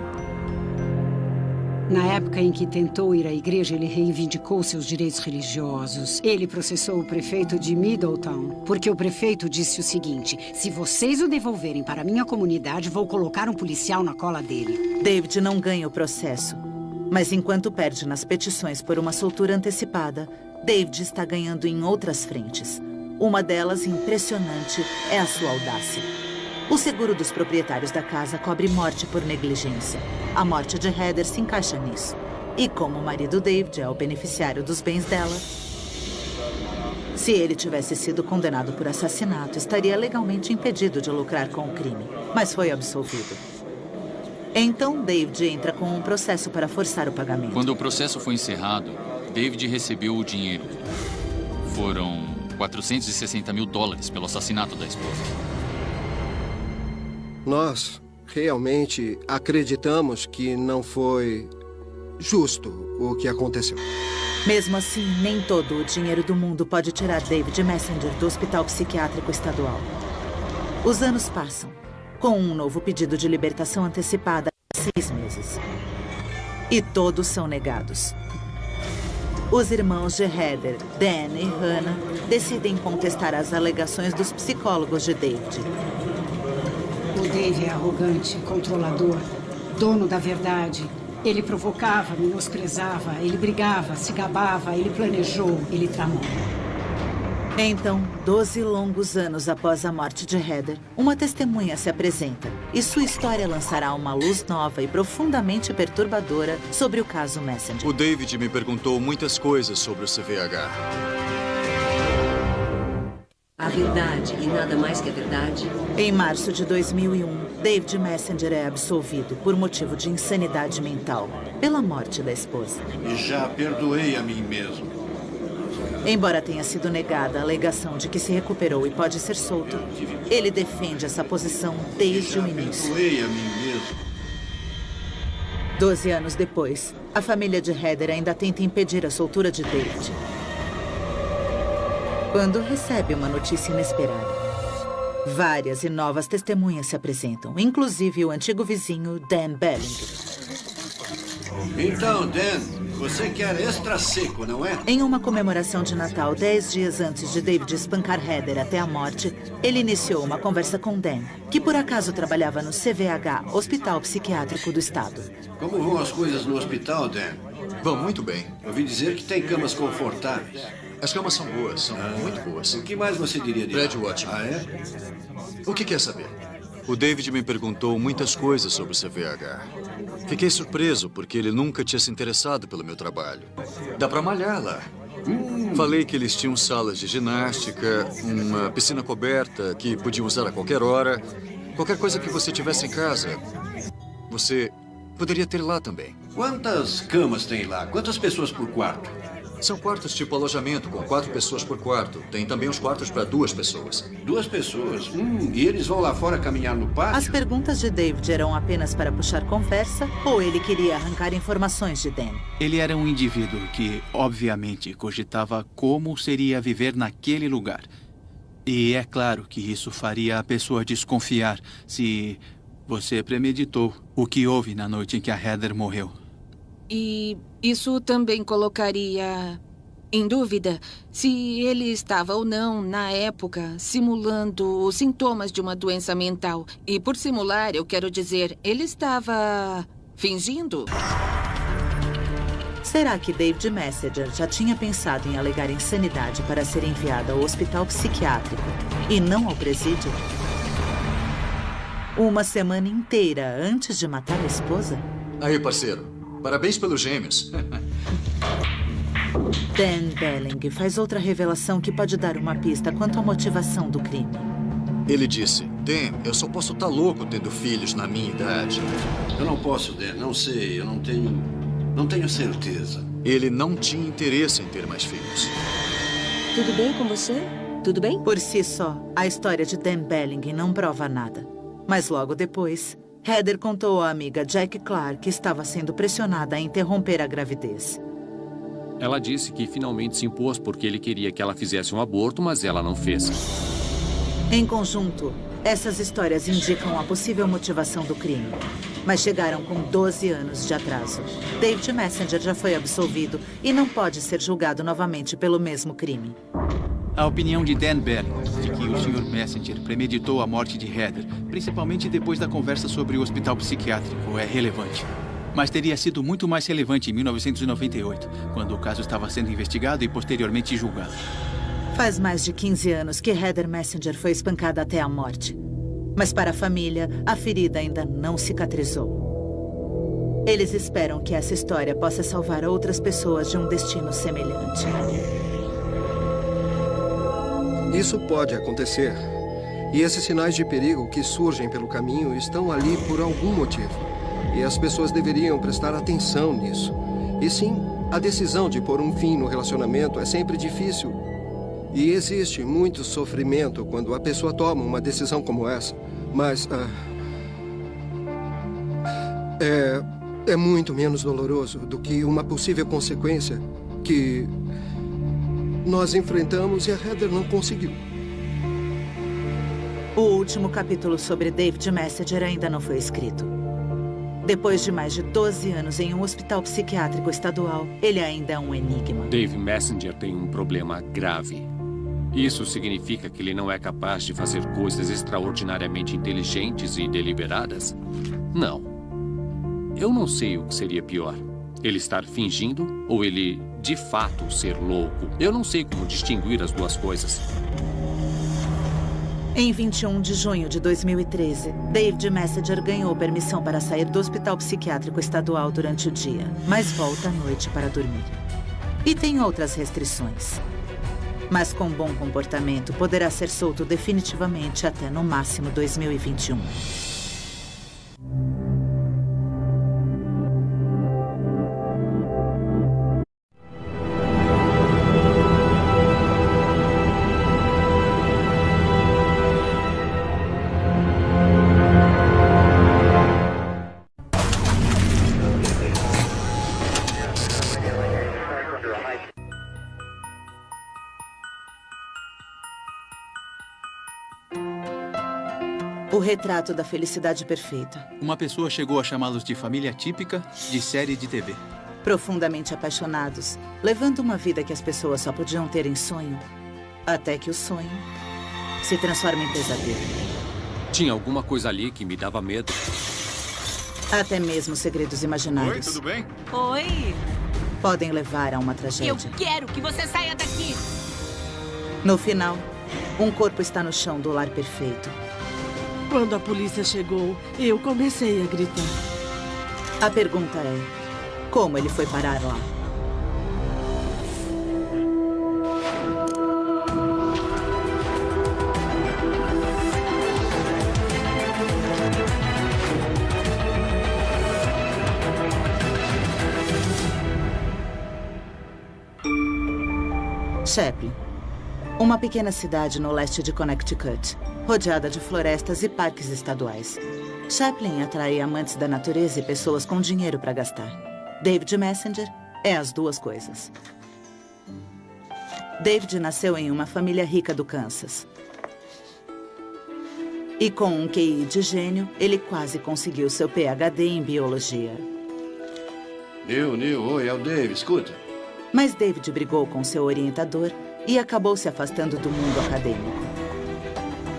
Na época em que tentou ir à igreja, ele reivindicou seus direitos religiosos. Ele processou o prefeito de Middletown, porque o prefeito disse o seguinte: se vocês o devolverem para a minha comunidade, vou colocar um policial na cola dele. David não ganha o processo. Mas enquanto perde nas petições por uma soltura antecipada, David está ganhando em outras frentes. Uma delas, impressionante, é a sua audácia. O seguro dos proprietários da casa cobre morte por negligência. A morte de Heather se encaixa nisso. E como o marido David é o beneficiário dos bens dela, se ele tivesse sido condenado por assassinato, estaria legalmente impedido de lucrar com o crime. Mas foi absolvido. Então, David entra com um processo para forçar o pagamento. Quando o processo foi encerrado, David recebeu o dinheiro. Foram 460 mil dólares pelo assassinato da esposa. Nós realmente acreditamos que não foi justo o que aconteceu. Mesmo assim, nem todo o dinheiro do mundo pode tirar David Messenger do Hospital Psiquiátrico Estadual. Os anos passam, com um novo pedido de libertação antecipada há 6 meses. E todos são negados. Os irmãos de Heather, Dan e Hannah, decidem contestar as alegações dos psicólogos de David. O Dave é arrogante, controlador, dono da verdade. Ele provocava, menosprezava, ele brigava, se gabava, ele planejou, ele tramou. Então, 12 longos anos após a morte de Heather, uma testemunha se apresenta e sua história lançará uma luz nova e profundamente perturbadora sobre o caso Messenger. O David me perguntou muitas coisas sobre o CVH. A verdade e nada mais que a verdade. Em março de 2001, David Messenger é absolvido por motivo de insanidade mental, pela morte da esposa. E já perdoei a mim mesmo. Embora tenha sido negada a alegação de que se recuperou e pode ser solto, ele defende essa posição desde o início. Perdoei a mim mesmo. 12 anos depois, a família de Heather ainda tenta impedir a soltura de David, quando recebe uma notícia inesperada. Várias e novas testemunhas se apresentam, inclusive o antigo vizinho Dan Bellinger. Então, Dan, você quer extra seco, não é? Em uma comemoração de Natal, 10 dias antes de David espancar Heather até a morte, ele iniciou uma conversa com Dan, que por acaso trabalhava no CVH, Hospital Psiquiátrico do Estado. Como vão as coisas no hospital, Dan? Vão muito bem. Ouvi dizer que tem camas confortáveis. As camas são boas, são muito boas. O que mais você diria de prédio ótimo. Ah, é? O que quer saber? O David me perguntou muitas coisas sobre o CVH. Fiquei surpreso porque ele nunca tinha se interessado pelo meu trabalho. Dá pra malhar lá. Falei que eles tinham salas de ginástica, uma piscina coberta que podiam usar a qualquer hora. Qualquer coisa que você tivesse em casa, você poderia ter lá também. Quantas camas tem lá? Quantas pessoas por quarto? São quartos tipo alojamento, com 4 pessoas por quarto. Tem também os quartos para 2 pessoas. 2 pessoas? E eles vão lá fora caminhar no pátio? As perguntas de David eram apenas para puxar conversa ou ele queria arrancar informações de Dan? Ele era um indivíduo que, obviamente, cogitava como seria viver naquele lugar. E é claro que isso faria a pessoa desconfiar se você premeditou o que houve na noite em que a Heather morreu. E isso também colocaria em dúvida se ele estava ou não, na época, simulando os sintomas de uma doença mental. E por simular, eu quero dizer, ele estava fingindo? Será que David Messenger já tinha pensado em alegar insanidade para ser enviado ao hospital psiquiátrico e não ao presídio? Uma semana inteira antes de matar a esposa? Aí, parceiro. Parabéns pelos gêmeos. Dan Belling faz outra revelação que pode dar uma pista quanto à motivação do crime. Ele disse, Dan, eu só posso estar louco tendo filhos na minha idade. Eu não posso, Dan. Não sei. Eu não tenho certeza. Ele não tinha interesse em ter mais filhos. Tudo bem com você? Tudo bem? Por si só, a história de Dan Belling não prova nada. Mas logo depois, Heather contou à amiga Jack Clark que estava sendo pressionada a interromper a gravidez. Ela disse que finalmente se impôs porque ele queria que ela fizesse um aborto, mas ela não fez. Em conjunto, essas histórias indicam a possível motivação do crime. Mas chegaram com 12 anos de atraso. David Messenger já foi absolvido e não pode ser julgado novamente pelo mesmo crime. A opinião de Dan Belling de que o Sr. Messenger premeditou a morte de Heather, principalmente depois da conversa sobre o hospital psiquiátrico, é relevante. Mas teria sido muito mais relevante em 1998, quando o caso estava sendo investigado e posteriormente julgado. Faz mais de 15 anos que Heather Messenger foi espancada até a morte. Mas para a família, a ferida ainda não cicatrizou. Eles esperam que essa história possa salvar outras pessoas de um destino semelhante. Isso pode acontecer. E esses sinais de perigo que surgem pelo caminho estão ali por algum motivo. E as pessoas deveriam prestar atenção nisso. E sim, a decisão de pôr um fim no relacionamento é sempre difícil. E existe muito sofrimento quando a pessoa toma uma decisão como essa. Mas é muito menos doloroso do que uma possível consequência que nós enfrentamos e a Heather não conseguiu. O último capítulo sobre David Messenger ainda não foi escrito. Depois de mais de 12 anos em um hospital psiquiátrico estadual, ele ainda é um enigma. Dave Messenger tem um problema grave. Isso significa que ele não é capaz de fazer coisas extraordinariamente inteligentes e deliberadas? Não. Eu não sei o que seria pior. Ele estar fingindo ou ele, de fato, ser louco. Eu não sei como distinguir as duas coisas. Em 21 de junho de 2013, David Messenger ganhou permissão para sair do hospital psiquiátrico estadual durante o dia, mas volta à noite para dormir. E tem outras restrições. Mas com bom comportamento, poderá ser solto definitivamente até no máximo 2021. O retrato da felicidade perfeita. Uma pessoa chegou a chamá-los de família típica de série de TV. Profundamente apaixonados, levando uma vida que as pessoas só podiam ter em sonho, até que o sonho se transforma em pesadelo. Tinha alguma coisa ali que me dava medo. Até mesmo segredos imaginários. Oi, tudo bem? Oi. Podem levar a uma tragédia. Eu quero que você saia daqui. No final, um corpo está no chão do lar perfeito. Quando a polícia chegou, eu comecei a gritar. A pergunta é, como ele foi parar lá? Chaplin. Uma pequena cidade no leste de Connecticut, rodeada de florestas e parques estaduais. Chaplin atrai amantes da natureza e pessoas com dinheiro para gastar. David Messenger é as duas coisas. David nasceu em uma família rica do Kansas. E com um QI de gênio, ele quase conseguiu seu PhD em biologia. Neil, oi, é o Dave, escuta. Mas David brigou com seu orientador e acabou se afastando do mundo acadêmico.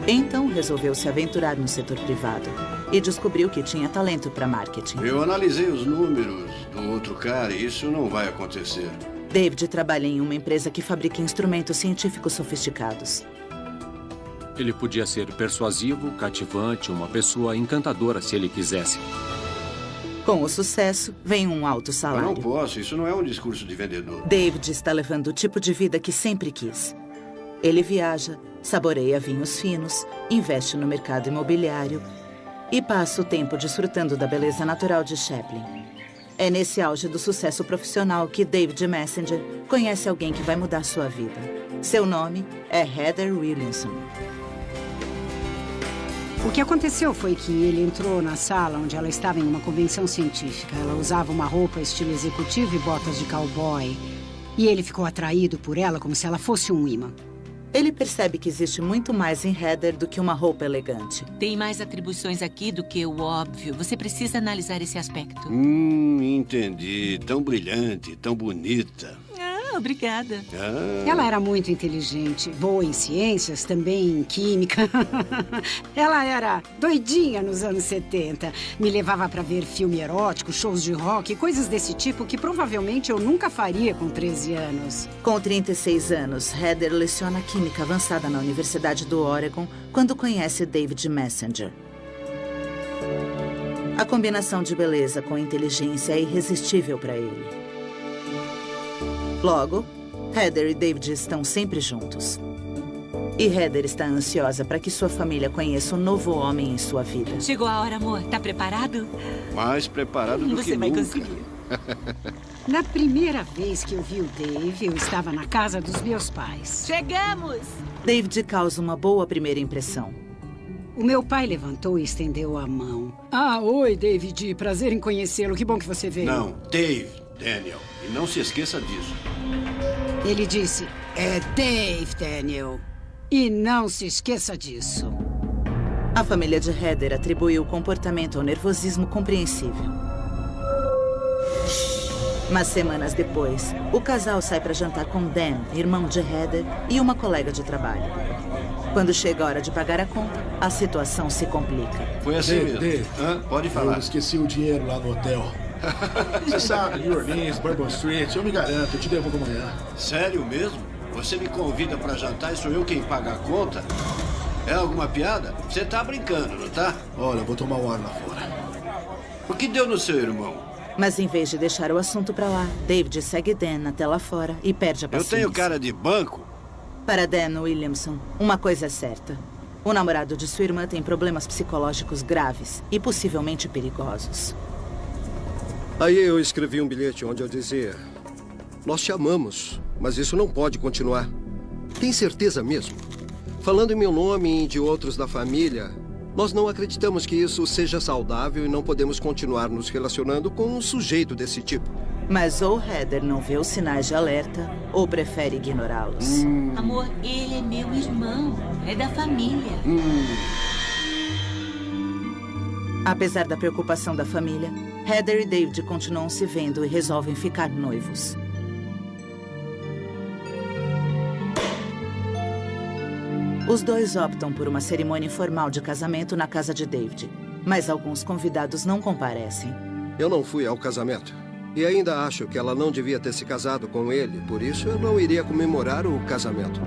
Então resolveu se aventurar no setor privado e descobriu que tinha talento para marketing. Eu analisei os números do outro cara e isso não vai acontecer. David trabalha em uma empresa que fabrica instrumentos científicos sofisticados. Ele podia ser persuasivo, cativante, uma pessoa encantadora se ele quisesse. Com o sucesso, vem um alto salário. Eu não posso, isso não é um discurso de vendedor. David está levando o tipo de vida que sempre quis. Ele viaja, saboreia vinhos finos, investe no mercado imobiliário e passa o tempo desfrutando da beleza natural de Chaplin. É nesse auge do sucesso profissional que David Messenger conhece alguém que vai mudar sua vida. Seu nome é Heather Williamson. O que aconteceu foi que ele entrou na sala onde ela estava em uma convenção científica. Ela usava uma roupa estilo executivo e botas de cowboy. E ele ficou atraído por ela como se ela fosse um imã. Ele percebe que existe muito mais em Heather do que uma roupa elegante. Tem mais atribuições aqui do que o óbvio. Você precisa analisar esse aspecto. Entendi. Tão brilhante, tão bonita. Obrigada. Ela era muito inteligente, boa em ciências, também em química. Ela era doidinha nos anos 70. Me levava para ver filme erótico, shows de rock, coisas desse tipo que provavelmente eu nunca faria com 13 anos. Com 36 anos, Heather leciona química avançada na Universidade do Oregon quando conhece David Messenger. A combinação de beleza com inteligência é irresistível para ele. Logo, Heather e David estão sempre juntos. E Heather está ansiosa para que sua família conheça um novo homem em sua vida. Chegou a hora, amor. Tá preparado? Mais preparado do que nunca. Você vai conseguir. Na primeira vez que eu vi o Dave, eu estava na casa dos meus pais. Chegamos! David causa uma boa primeira impressão. O meu pai levantou e estendeu a mão. Oi, David. Prazer em conhecê-lo. Que bom que você veio. Não, Dave, Daniel. E não se esqueça disso. Ele disse, é Dave, Daniel. E não se esqueça disso. A família de Heather atribuiu o comportamento ao nervosismo compreensível. Mas semanas depois, o casal sai para jantar com Dan, irmão de Heather, e uma colega de trabalho. Quando chega a hora de pagar a conta, a situação se complica. Foi assim mesmo. Pode falar. Eu esqueci o dinheiro lá no hotel. Você sabe, New Orleans, Bourbon Street, eu me garanto, eu te devolvo amanhã. Sério mesmo? Você me convida pra jantar e sou eu quem paga a conta? É alguma piada? Você tá brincando, não tá? Olha, eu vou tomar um ar lá fora. O que deu no seu irmão? Mas em vez de deixar o assunto pra lá, David segue Dan até lá fora e perde a paciência. Eu tenho cara de banco? Para Dan Williamson, uma coisa é certa. O namorado de sua irmã tem problemas psicológicos graves e possivelmente perigosos. Aí eu escrevi um bilhete onde eu dizia: nós te amamos, mas isso não pode continuar. Tem certeza mesmo? Falando em meu nome e de outros da família, nós não acreditamos que isso seja saudável e não podemos continuar nos relacionando com um sujeito desse tipo. Mas ou Heather não vê os sinais de alerta, ou prefere ignorá-los. Amor, ele é meu irmão. É da família. Apesar da preocupação da família, Heather e David continuam se vendo e resolvem ficar noivos. Os dois optam por uma cerimônia informal de casamento na casa de David, mas alguns convidados não comparecem. Eu não fui ao casamento. E ainda acho que ela não devia ter se casado com ele, por isso eu não iria comemorar o casamento.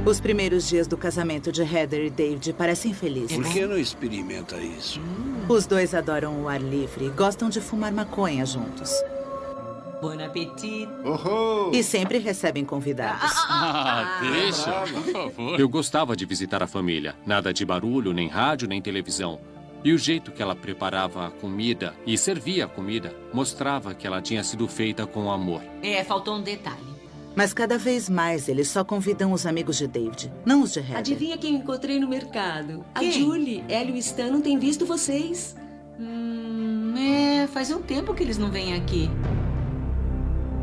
Os primeiros dias do casamento de Heather e David parecem felizes. Por que não experimenta isso? Os dois adoram o ar livre e gostam de fumar maconha juntos. Bom apetite. E sempre recebem convidados. Deixa, por favor. Eu gostava de visitar a família. Nada de barulho, nem rádio, nem televisão. E o jeito que ela preparava a comida e servia a comida mostrava que ela tinha sido feita com amor. Faltou um detalhe. Mas cada vez mais eles só convidam os amigos de David, não os de Heather. Adivinha quem eu encontrei no mercado? Quem? A Julie. Ela e o Stan não têm visto vocês. Faz um tempo que eles não vêm aqui.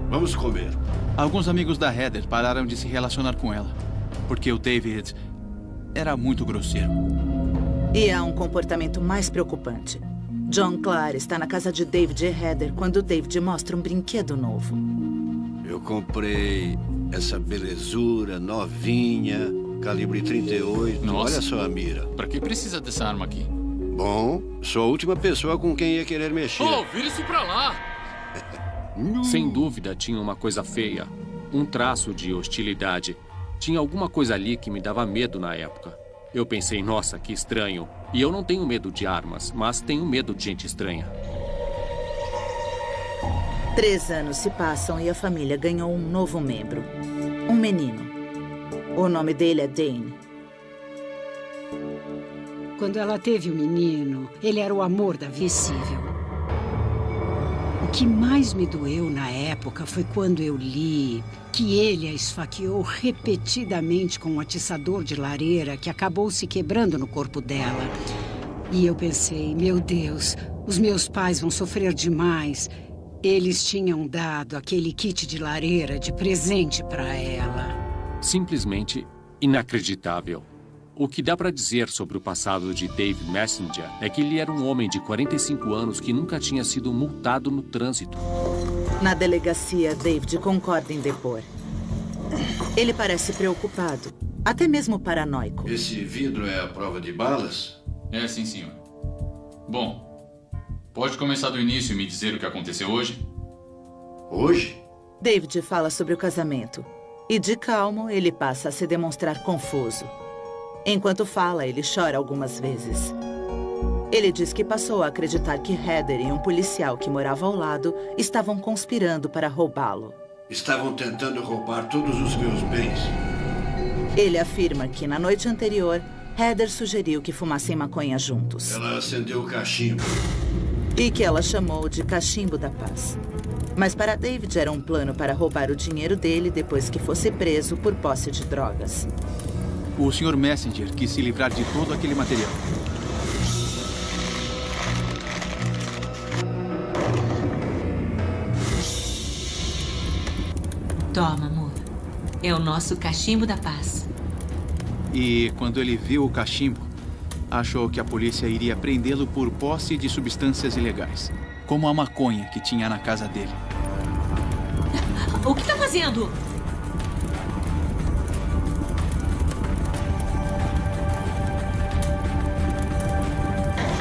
Vamos comer. Alguns amigos da Heather pararam de se relacionar com ela, porque o David era muito grosseiro. E há um comportamento mais preocupante. John Clark está na casa de David e Heather quando David mostra um brinquedo novo. Eu comprei essa belezura novinha, calibre 38. Nossa. Olha só a mira. Pra que precisa dessa arma aqui? Bom, sou a última pessoa com quem ia querer mexer. Oh, vira isso pra lá! Sem dúvida, tinha uma coisa feia. Um traço de hostilidade. Tinha alguma coisa ali que me dava medo na época. Eu pensei, nossa, que estranho. E eu não tenho medo de armas, mas tenho medo de gente estranha. 3 anos se passam e a família ganhou um novo membro. Um menino. O nome dele é Dane. Quando ela teve o menino, ele era o amor da visível. O que mais me doeu na época foi quando eu li que ele a esfaqueou repetidamente com um atiçador de lareira que acabou se quebrando no corpo dela. E eu pensei, meu Deus, os meus pais vão sofrer demais. Eles tinham dado aquele kit de lareira de presente para ela. Simplesmente inacreditável. O que dá para dizer sobre o passado de Dave Messenger é que ele era um homem de 45 anos que nunca tinha sido multado no trânsito. Na delegacia, David concorda em depor. Ele parece preocupado, até mesmo paranoico. Esse vidro é a prova de balas? É, sim, senhor. Bom, pode começar do início e me dizer o que aconteceu hoje? Hoje? David fala sobre o casamento. E de calmo, ele passa a se demonstrar confuso. Enquanto fala, ele chora algumas vezes. Ele diz que passou a acreditar que Heather e um policial que morava ao lado estavam conspirando para roubá-lo. Estavam tentando roubar todos os meus bens. Ele afirma que na noite anterior, Heather sugeriu que fumassem maconha juntos. Ela acendeu o cachimbo. E que ela chamou de cachimbo da paz. Mas para David era um plano para roubar o dinheiro dele depois que fosse preso por posse de drogas. O Sr. Messenger quis se livrar de todo aquele material. Toma, amor. É o nosso cachimbo da paz. E quando ele viu o cachimbo, achou que a polícia iria prendê-lo por posse de substâncias ilegais, como a maconha que tinha na casa dele. O que tá fazendo?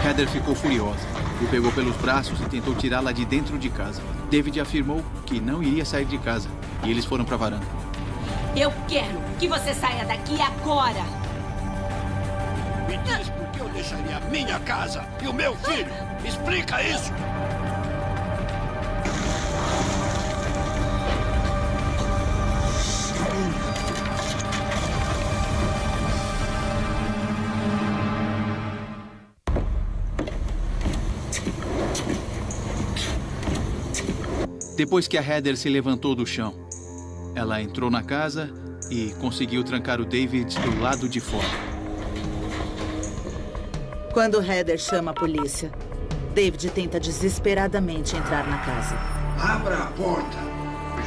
Heather ficou furiosa. O pegou pelos braços e tentou tirá-la de dentro de casa. David afirmou que não iria sair de casa e eles foram para a varanda. Eu quero que você saia daqui agora! Me diz por que eu deixaria a minha casa e o meu filho? Explica isso! Depois que a Heather se levantou do chão, ela entrou na casa e conseguiu trancar o David do lado de fora. Quando Heather chama a polícia, David tenta desesperadamente entrar na casa. Abra a porta!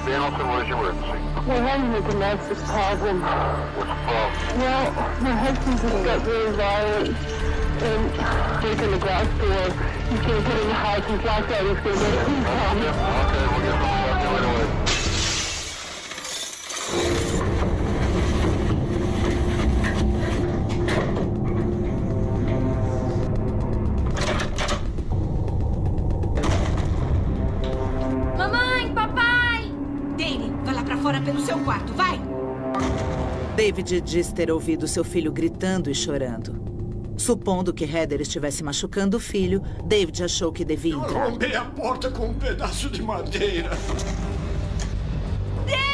We're having a domestic problem. What's the problem? Well, my husband just got really violent and breaking the glass door. He's going to get in the house and black out. He's going to make him come. Okay, we'll get somebody out there right away. Mamãe, papai! Dane, vai lá pra fora pelo seu quarto, vai! David diz ter ouvido seu filho gritando e chorando. Supondo que Heather estivesse machucando o filho, David achou que devia Eu entrar. arrombei a porta com um pedaço de madeira. Dave!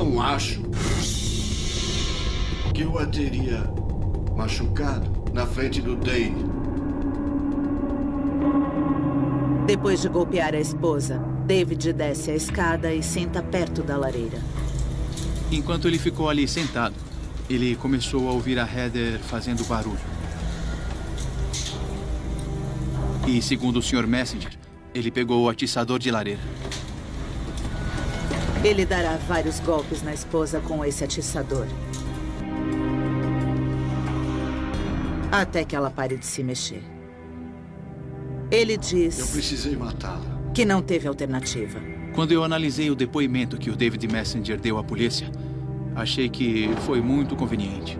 não acho que eu a teria machucado na frente do Dane. Depois de golpear a esposa, David desce a escada e senta perto da lareira. Enquanto ele ficou ali sentado, ele começou a ouvir a Heather fazendo barulho. E, segundo o Sr. Messenger, ele pegou o atiçador de lareira. Ele dará vários golpes na esposa com esse atiçador. Até que ela pare de se mexer. Ele diz... Eu precisei matá-la. Que não teve alternativa. Quando eu analisei o depoimento que o David Messenger deu à polícia, achei que foi muito conveniente.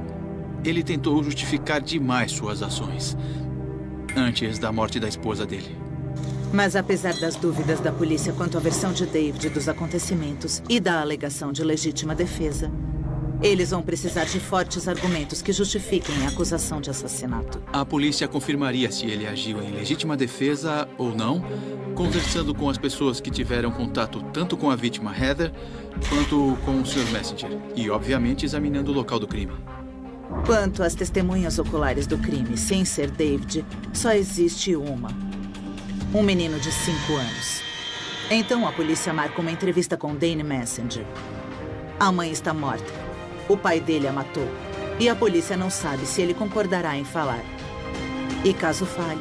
Ele tentou justificar demais suas ações antes da morte da esposa dele. Mas apesar das dúvidas da polícia quanto à versão de David dos acontecimentos e da alegação de legítima defesa, eles vão precisar de fortes argumentos que justifiquem a acusação de assassinato. A polícia confirmaria se ele agiu em legítima defesa ou não, conversando com as pessoas que tiveram contato tanto com a vítima Heather quanto com o Sr. Messenger. E, obviamente, examinando o local do crime. Quanto às testemunhas oculares do crime, sem ser David, só existe uma. Um menino de 5 anos. Então a polícia marca uma entrevista com Dane Messenger. A mãe está morta. O pai dele a matou. E a polícia não sabe se ele concordará em falar. E caso fale,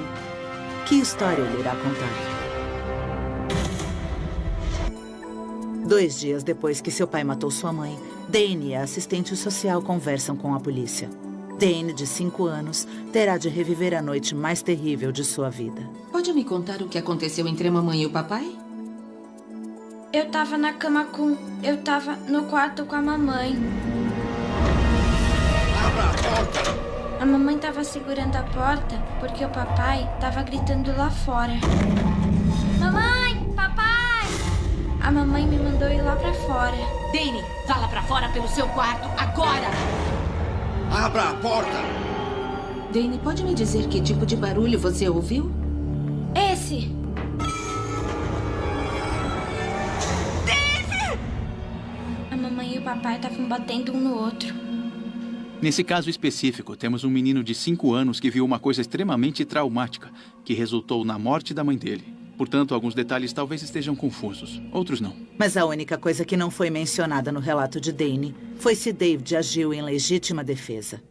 que história ele irá contar? 2 dias depois que seu pai matou sua mãe, Dane e a assistente social conversam com a polícia. Dane, de 5 anos, terá de reviver a noite mais terrível de sua vida. Pode me contar o que aconteceu entre a mamãe e o papai? Eu tava na cama com... Eu tava no quarto com a mamãe. Abra a porta! A mamãe tava segurando a porta porque o papai tava gritando lá fora. Mamãe! Papai! A mamãe me mandou ir lá pra fora. Dane, vá lá pra fora pelo seu quarto, agora! Abra a porta! Dane, pode me dizer que tipo de barulho você ouviu? Esse! Dave! A mamãe e o papai estavam batendo um no outro. Nesse caso específico, temos um menino de 5 anos que viu uma coisa extremamente traumática, que resultou na morte da mãe dele. Portanto, alguns detalhes talvez estejam confusos, outros não. Mas a única coisa que não foi mencionada no relato de Dane foi se David agiu em legítima defesa.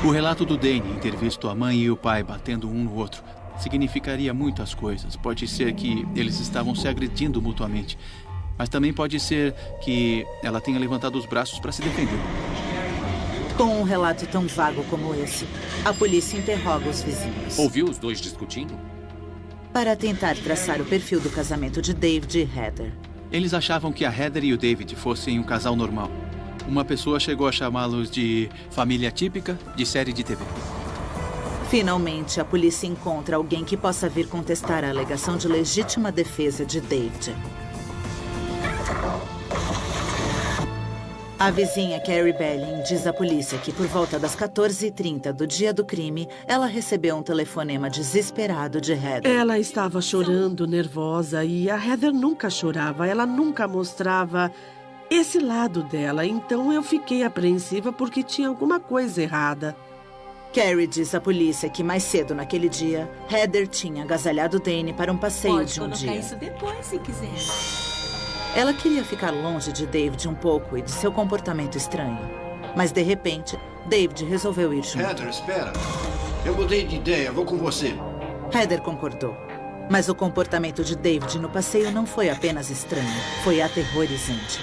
O relato do Dane em ter visto a mãe e o pai batendo um no outro significaria muitas coisas. Pode ser que eles estavam se agredindo mutuamente, mas também pode ser que ela tenha levantado os braços para se defender. Com um relato tão vago como esse, a polícia interroga os vizinhos. Ouviu os dois discutindo? Para tentar traçar o perfil do casamento de David e Heather. Eles achavam que a Heather e o David fossem um casal normal. Uma pessoa chegou a chamá-los de família típica de série de TV. Finalmente, a polícia encontra alguém que possa vir contestar a alegação de legítima defesa de David. A vizinha Carrie Belling diz à polícia que por volta das 14h30 do dia do crime, ela recebeu um telefonema desesperado de Heather. Ela estava chorando, nervosa, e a Heather nunca chorava, ela nunca mostrava esse lado dela. Então eu fiquei apreensiva porque tinha alguma coisa errada. Carrie diz à polícia que mais cedo naquele dia, Heather tinha agasalhado Dane para um passeio de um dia. Pode colocar isso depois, se quiser. Ela queria ficar longe de David um pouco e de seu comportamento estranho. Mas, de repente, David resolveu ir junto. Heather, espera. Eu mudei de ideia, vou com você. Heather concordou. Mas o comportamento de David no passeio não foi apenas estranho, foi aterrorizante.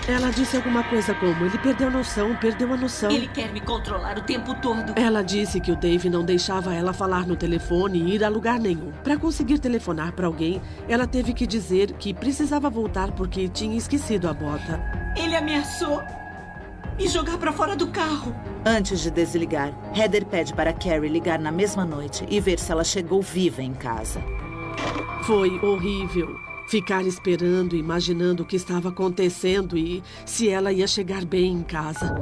Ela disse alguma coisa como, ele perdeu a noção. Ele quer me controlar o tempo todo. Ela disse que o Dave não deixava ela falar no telefone e ir a lugar nenhum. Para conseguir telefonar para alguém, ela teve que dizer que precisava voltar porque tinha esquecido a bota. Ele ameaçou me jogar para fora do carro. Antes de desligar, Heather pede para Carrie ligar na mesma noite e ver se ela chegou viva em casa. Foi horrível. Ficar esperando, imaginando o que estava acontecendo e se ela ia chegar bem em casa.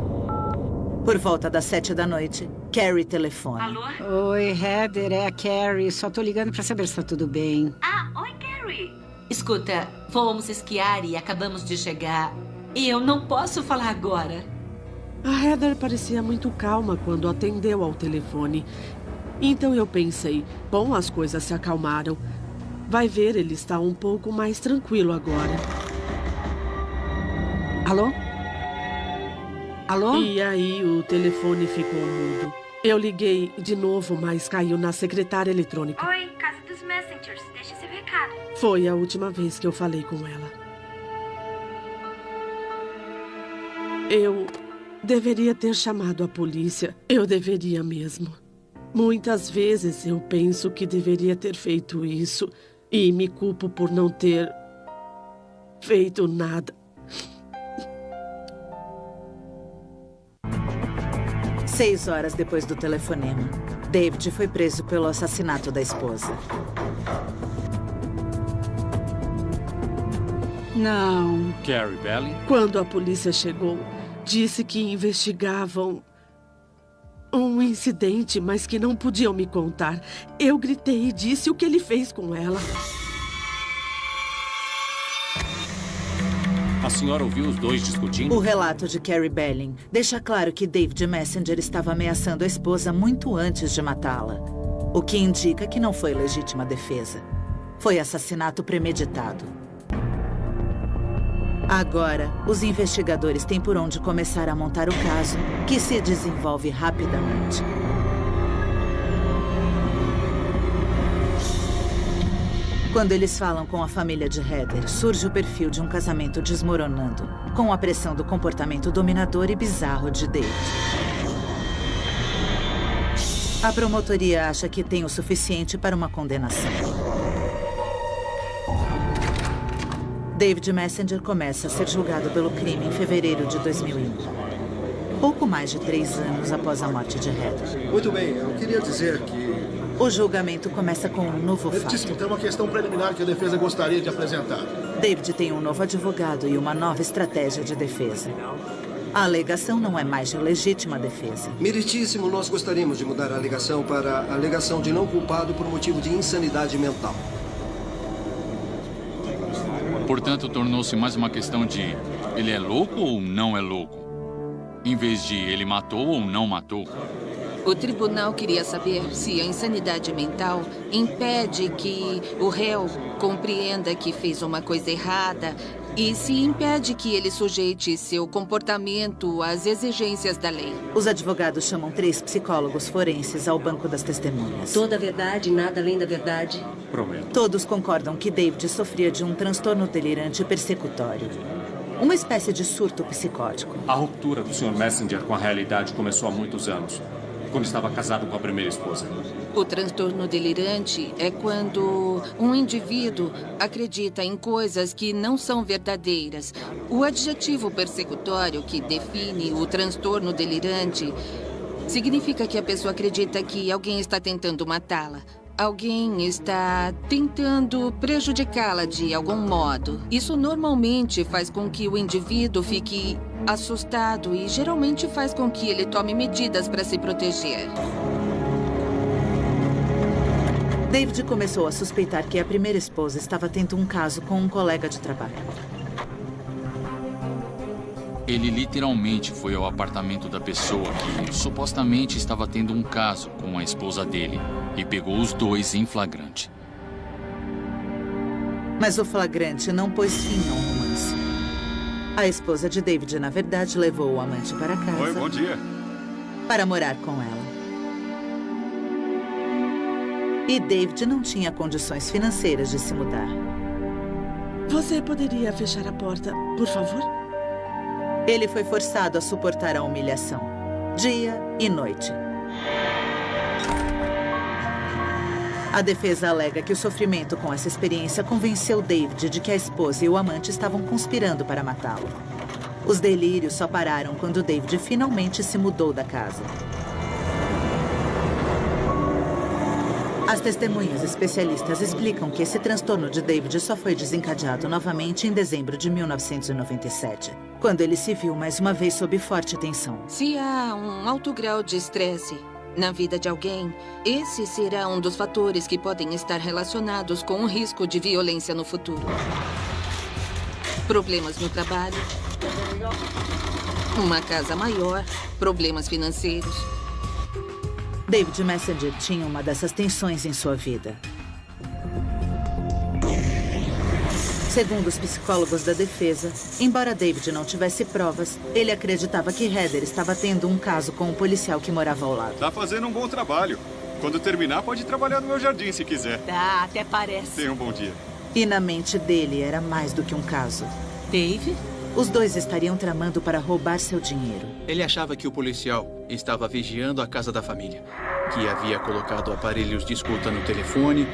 Por volta das 7 da noite, Carrie telefona. Alô? Oi, Heather, é a Carrie. Só tô ligando pra saber se tá tudo bem. Oi, Carrie. Escuta, fomos esquiar e acabamos de chegar. E eu não posso falar agora. A Heather parecia muito calma quando atendeu ao telefone. Então eu pensei, bom, as coisas se acalmaram. Vai ver, ele está um pouco mais tranquilo agora. Alô? Alô? E aí o telefone ficou mudo. Eu liguei de novo, mas caiu na secretária eletrônica. Oi, casa dos Messengers. Deixa seu recado. Foi a última vez que eu falei com ela. Eu deveria ter chamado a polícia. Eu deveria mesmo. Muitas vezes eu penso que deveria ter feito isso e me culpo por não ter feito nada. 6 horas depois do telefonema, David foi preso pelo assassinato da esposa. Não. Carrie Belling? Quando a polícia chegou, disse que investigavam um incidente, mas que não podiam me contar. Eu gritei e disse o que ele fez com ela. A senhora ouviu os dois discutindo? O relato de Carrie Belling deixa claro que David Messenger estava ameaçando a esposa muito antes de matá-la. O que indica que não foi legítima defesa. Foi assassinato premeditado. Agora, os investigadores têm por onde começar a montar o caso, que se desenvolve rapidamente. Quando eles falam com a família de Heather, surge o perfil de um casamento desmoronando, com a pressão do comportamento dominador e bizarro de David. A promotoria acha que tem o suficiente para uma condenação. David Messenger começa a ser julgado pelo crime em fevereiro de 2001. Pouco mais de 3 anos após a morte de Heather. Muito bem, eu queria dizer que... O julgamento começa com um novo fato. Meritíssimo, tem uma questão preliminar que a defesa gostaria de apresentar. David tem um novo advogado e uma nova estratégia de defesa. A alegação não é mais de legítima defesa. Meritíssimo, nós gostaríamos de mudar a alegação para a alegação de não culpado por motivo de insanidade mental. Portanto, tornou-se mais uma questão de ele é louco ou não é louco, em vez de ele matou ou não matou. O tribunal queria saber se a insanidade mental impede que o réu compreenda que fez uma coisa errada e se impede que ele sujeite seu comportamento às exigências da lei. Os advogados chamam 3 psicólogos forenses ao banco das testemunhas. Toda a verdade e nada além da verdade? Prometo. Todos concordam que David sofria de um transtorno delirante persecutório. Uma espécie de surto psicótico. A ruptura do Sr. Messenger com a realidade começou há muitos anos, quando estava casado com a primeira esposa. O transtorno delirante é quando um indivíduo acredita em coisas que não são verdadeiras. O adjetivo persecutório que define o transtorno delirante significa que a pessoa acredita que alguém está tentando matá-la. Alguém está tentando prejudicá-la de algum modo. Isso normalmente faz com que o indivíduo fique assustado e geralmente faz com que ele tome medidas para se proteger. David começou a suspeitar que a primeira esposa estava tendo um caso com um colega de trabalho. Ele literalmente foi ao apartamento da pessoa que supostamente estava tendo um caso com a esposa dele e pegou os 2 em flagrante. Mas o flagrante não pôs fim ao romance. A esposa de David, na verdade, levou o amante para casa. Oi, bom dia. Para morar com ela. E David não tinha condições financeiras de se mudar. Você poderia fechar a porta, por favor? Ele foi forçado a suportar a humilhação, dia e noite. A defesa alega que o sofrimento com essa experiência convenceu David de que a esposa e o amante estavam conspirando para matá-lo. Os delírios só pararam quando David finalmente se mudou da casa. As testemunhas especialistas explicam que esse transtorno de David só foi desencadeado novamente em dezembro de 1997, quando ele se viu mais uma vez sob forte tensão. Se há um alto grau de estresse, na vida de alguém, esse será um dos fatores que podem estar relacionados com o risco de violência no futuro. Problemas no trabalho, uma casa maior, problemas financeiros. David Messenger tinha uma dessas tensões em sua vida. Segundo os psicólogos da defesa, embora David não tivesse provas, ele acreditava que Heather estava tendo um caso com um policial que morava ao lado. Tá fazendo um bom trabalho. Quando terminar, pode trabalhar no meu jardim se quiser. Tá, até parece. Tenha um bom dia. E na mente dele era mais do que um caso. Dave? Os dois estariam tramando para roubar seu dinheiro. Ele achava que o policial estava vigiando a casa da família, que havia colocado aparelhos de escuta no telefone,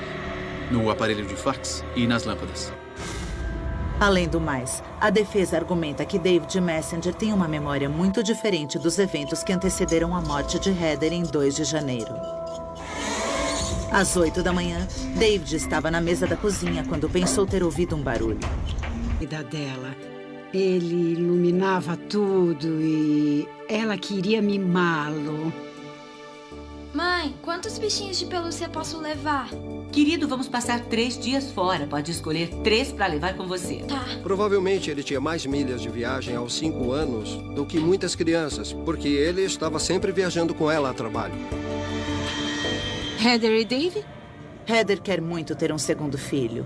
no aparelho de fax e nas lâmpadas. Além do mais, a defesa argumenta que David Messenger tem uma memória muito diferente dos eventos que antecederam a morte de Heather em 2 de janeiro. Às 8 da manhã, David estava na mesa da cozinha quando pensou ter ouvido um barulho. Vida dela. Ele iluminava tudo e ela queria mimá-lo. Mãe, quantos bichinhos de pelúcia posso levar? Querido, vamos passar 3 dias fora. Pode escolher 3 para levar com você. Tá. Provavelmente ele tinha mais milhas de viagem aos 5 anos do que muitas crianças, porque ele estava sempre viajando com ela a trabalho. Heather e Dave? Heather quer muito ter um segundo filho,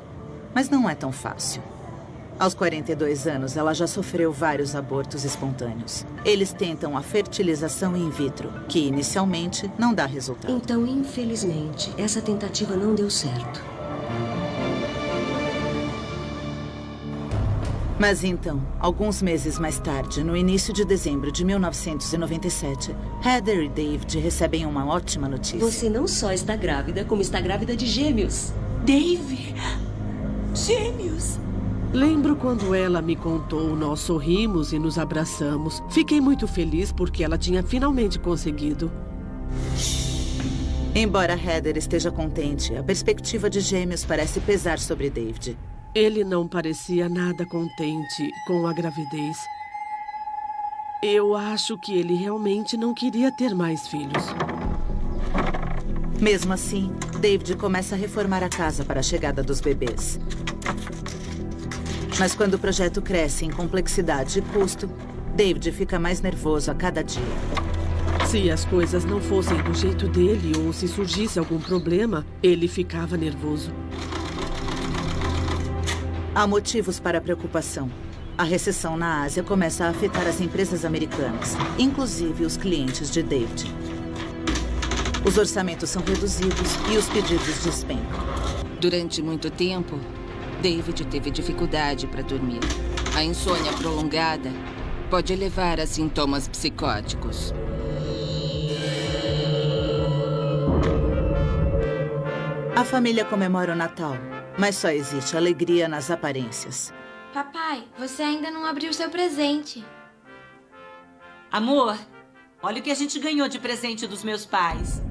mas não é tão fácil. Aos 42 anos, ela já sofreu vários abortos espontâneos. Eles tentam a fertilização in vitro, que inicialmente não dá resultado. Então, infelizmente, essa tentativa não deu certo. Mas então, alguns meses mais tarde, no início de dezembro de 1997, Heather e David recebem uma ótima notícia. Você não só está grávida, como está grávida de gêmeos. Dave! Gêmeos! Lembro quando ela me contou, nós sorrimos e nos abraçamos. Fiquei muito feliz porque ela tinha finalmente conseguido. Embora Heather esteja contente, a perspectiva de gêmeos parece pesar sobre David. Ele não parecia nada contente com a gravidez. Eu acho que ele realmente não queria ter mais filhos. Mesmo assim, David começa a reformar a casa para a chegada dos bebês. Mas quando o projeto cresce em complexidade e custo, David fica mais nervoso a cada dia. Se as coisas não fossem do jeito dele ou se surgisse algum problema, ele ficava nervoso. Há motivos para a preocupação. A recessão na Ásia começa a afetar as empresas americanas, inclusive os clientes de David. Os orçamentos são reduzidos e os pedidos despencam. Durante muito tempo, David teve dificuldade para dormir. A insônia prolongada pode levar a sintomas psicóticos. A família comemora o Natal, mas só existe alegria nas aparências. Papai, você ainda não abriu seu presente. Amor, olha o que a gente ganhou de presente dos meus pais.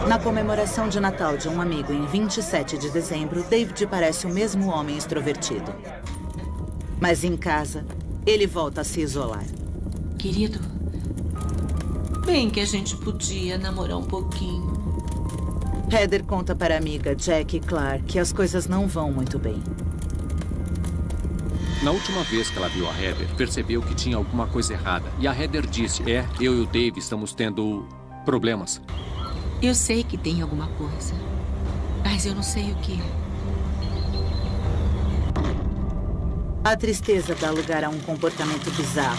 Na comemoração de Natal de um amigo em 27 de dezembro, David parece o mesmo homem extrovertido. Mas em casa, ele volta a se isolar. Querido, bem que a gente podia namorar um pouquinho. Heather conta para a amiga Jackie Clark que as coisas não vão muito bem. Na última vez que ela viu a Heather, percebeu que tinha alguma coisa errada. E a Heather disse, eu e o Dave estamos tendo problemas. Eu sei que tem alguma coisa, mas eu não sei o que. A tristeza dá lugar a um comportamento bizarro.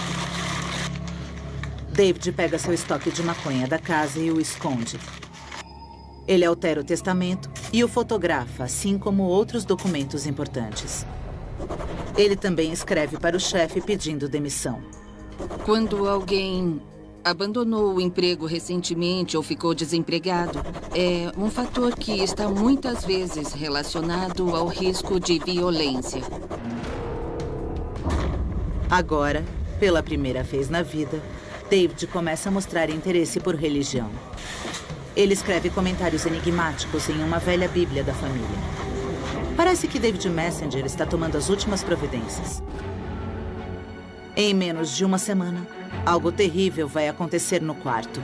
David pega seu estoque de maconha da casa e o esconde. Ele altera o testamento e o fotografa, assim como outros documentos importantes. Ele também escreve para o chefe pedindo demissão. Quando alguém abandonou o emprego recentemente ou ficou desempregado, é um fator que está muitas vezes relacionado ao risco de violência. Agora, pela primeira vez na vida, David começa a mostrar interesse por religião. Ele escreve comentários enigmáticos em uma velha Bíblia da família. Parece que David Messenger está tomando as últimas providências. Em menos de uma semana, Algo terrível vai acontecer no quarto.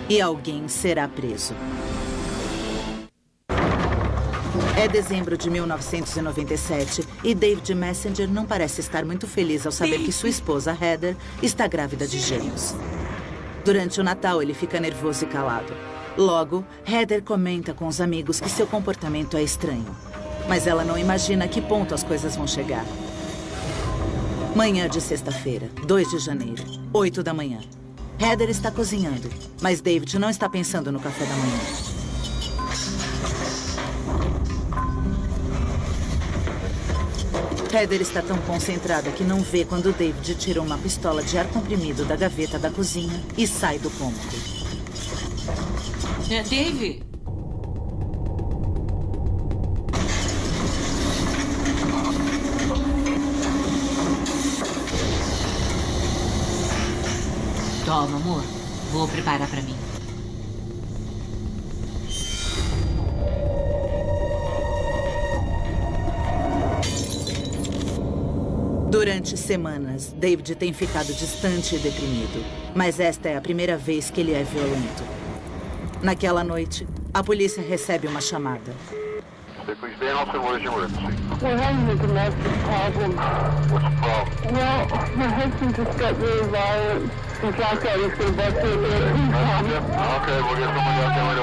E alguém será preso. É dezembro de 1997 e David Messenger não parece estar muito feliz ao saber que sua esposa, Heather, está grávida de gêmeos. Durante o Natal, ele fica nervoso e calado. Logo, Heather comenta com os amigos que seu comportamento é estranho. Mas ela não imagina a que ponto as coisas vão chegar. Manhã de sexta-feira, 2 de janeiro, 8 da manhã. Heather está cozinhando, mas David não está pensando no café da manhã. Heather está tão concentrada que não vê quando David tira uma pistola de ar comprimido da gaveta da cozinha e sai do cômodo. David? Toma, amor. Vou preparar pra mim. Durante semanas, David tem ficado distante e deprimido. Mas esta é a primeira vez que ele é violento. Naquela noite, a polícia recebe uma chamada. We're having a domestic problem. What's the problem? Well, my husband just got really violent. He thought I was going to bust in there. Okay, we'll get somebody out there right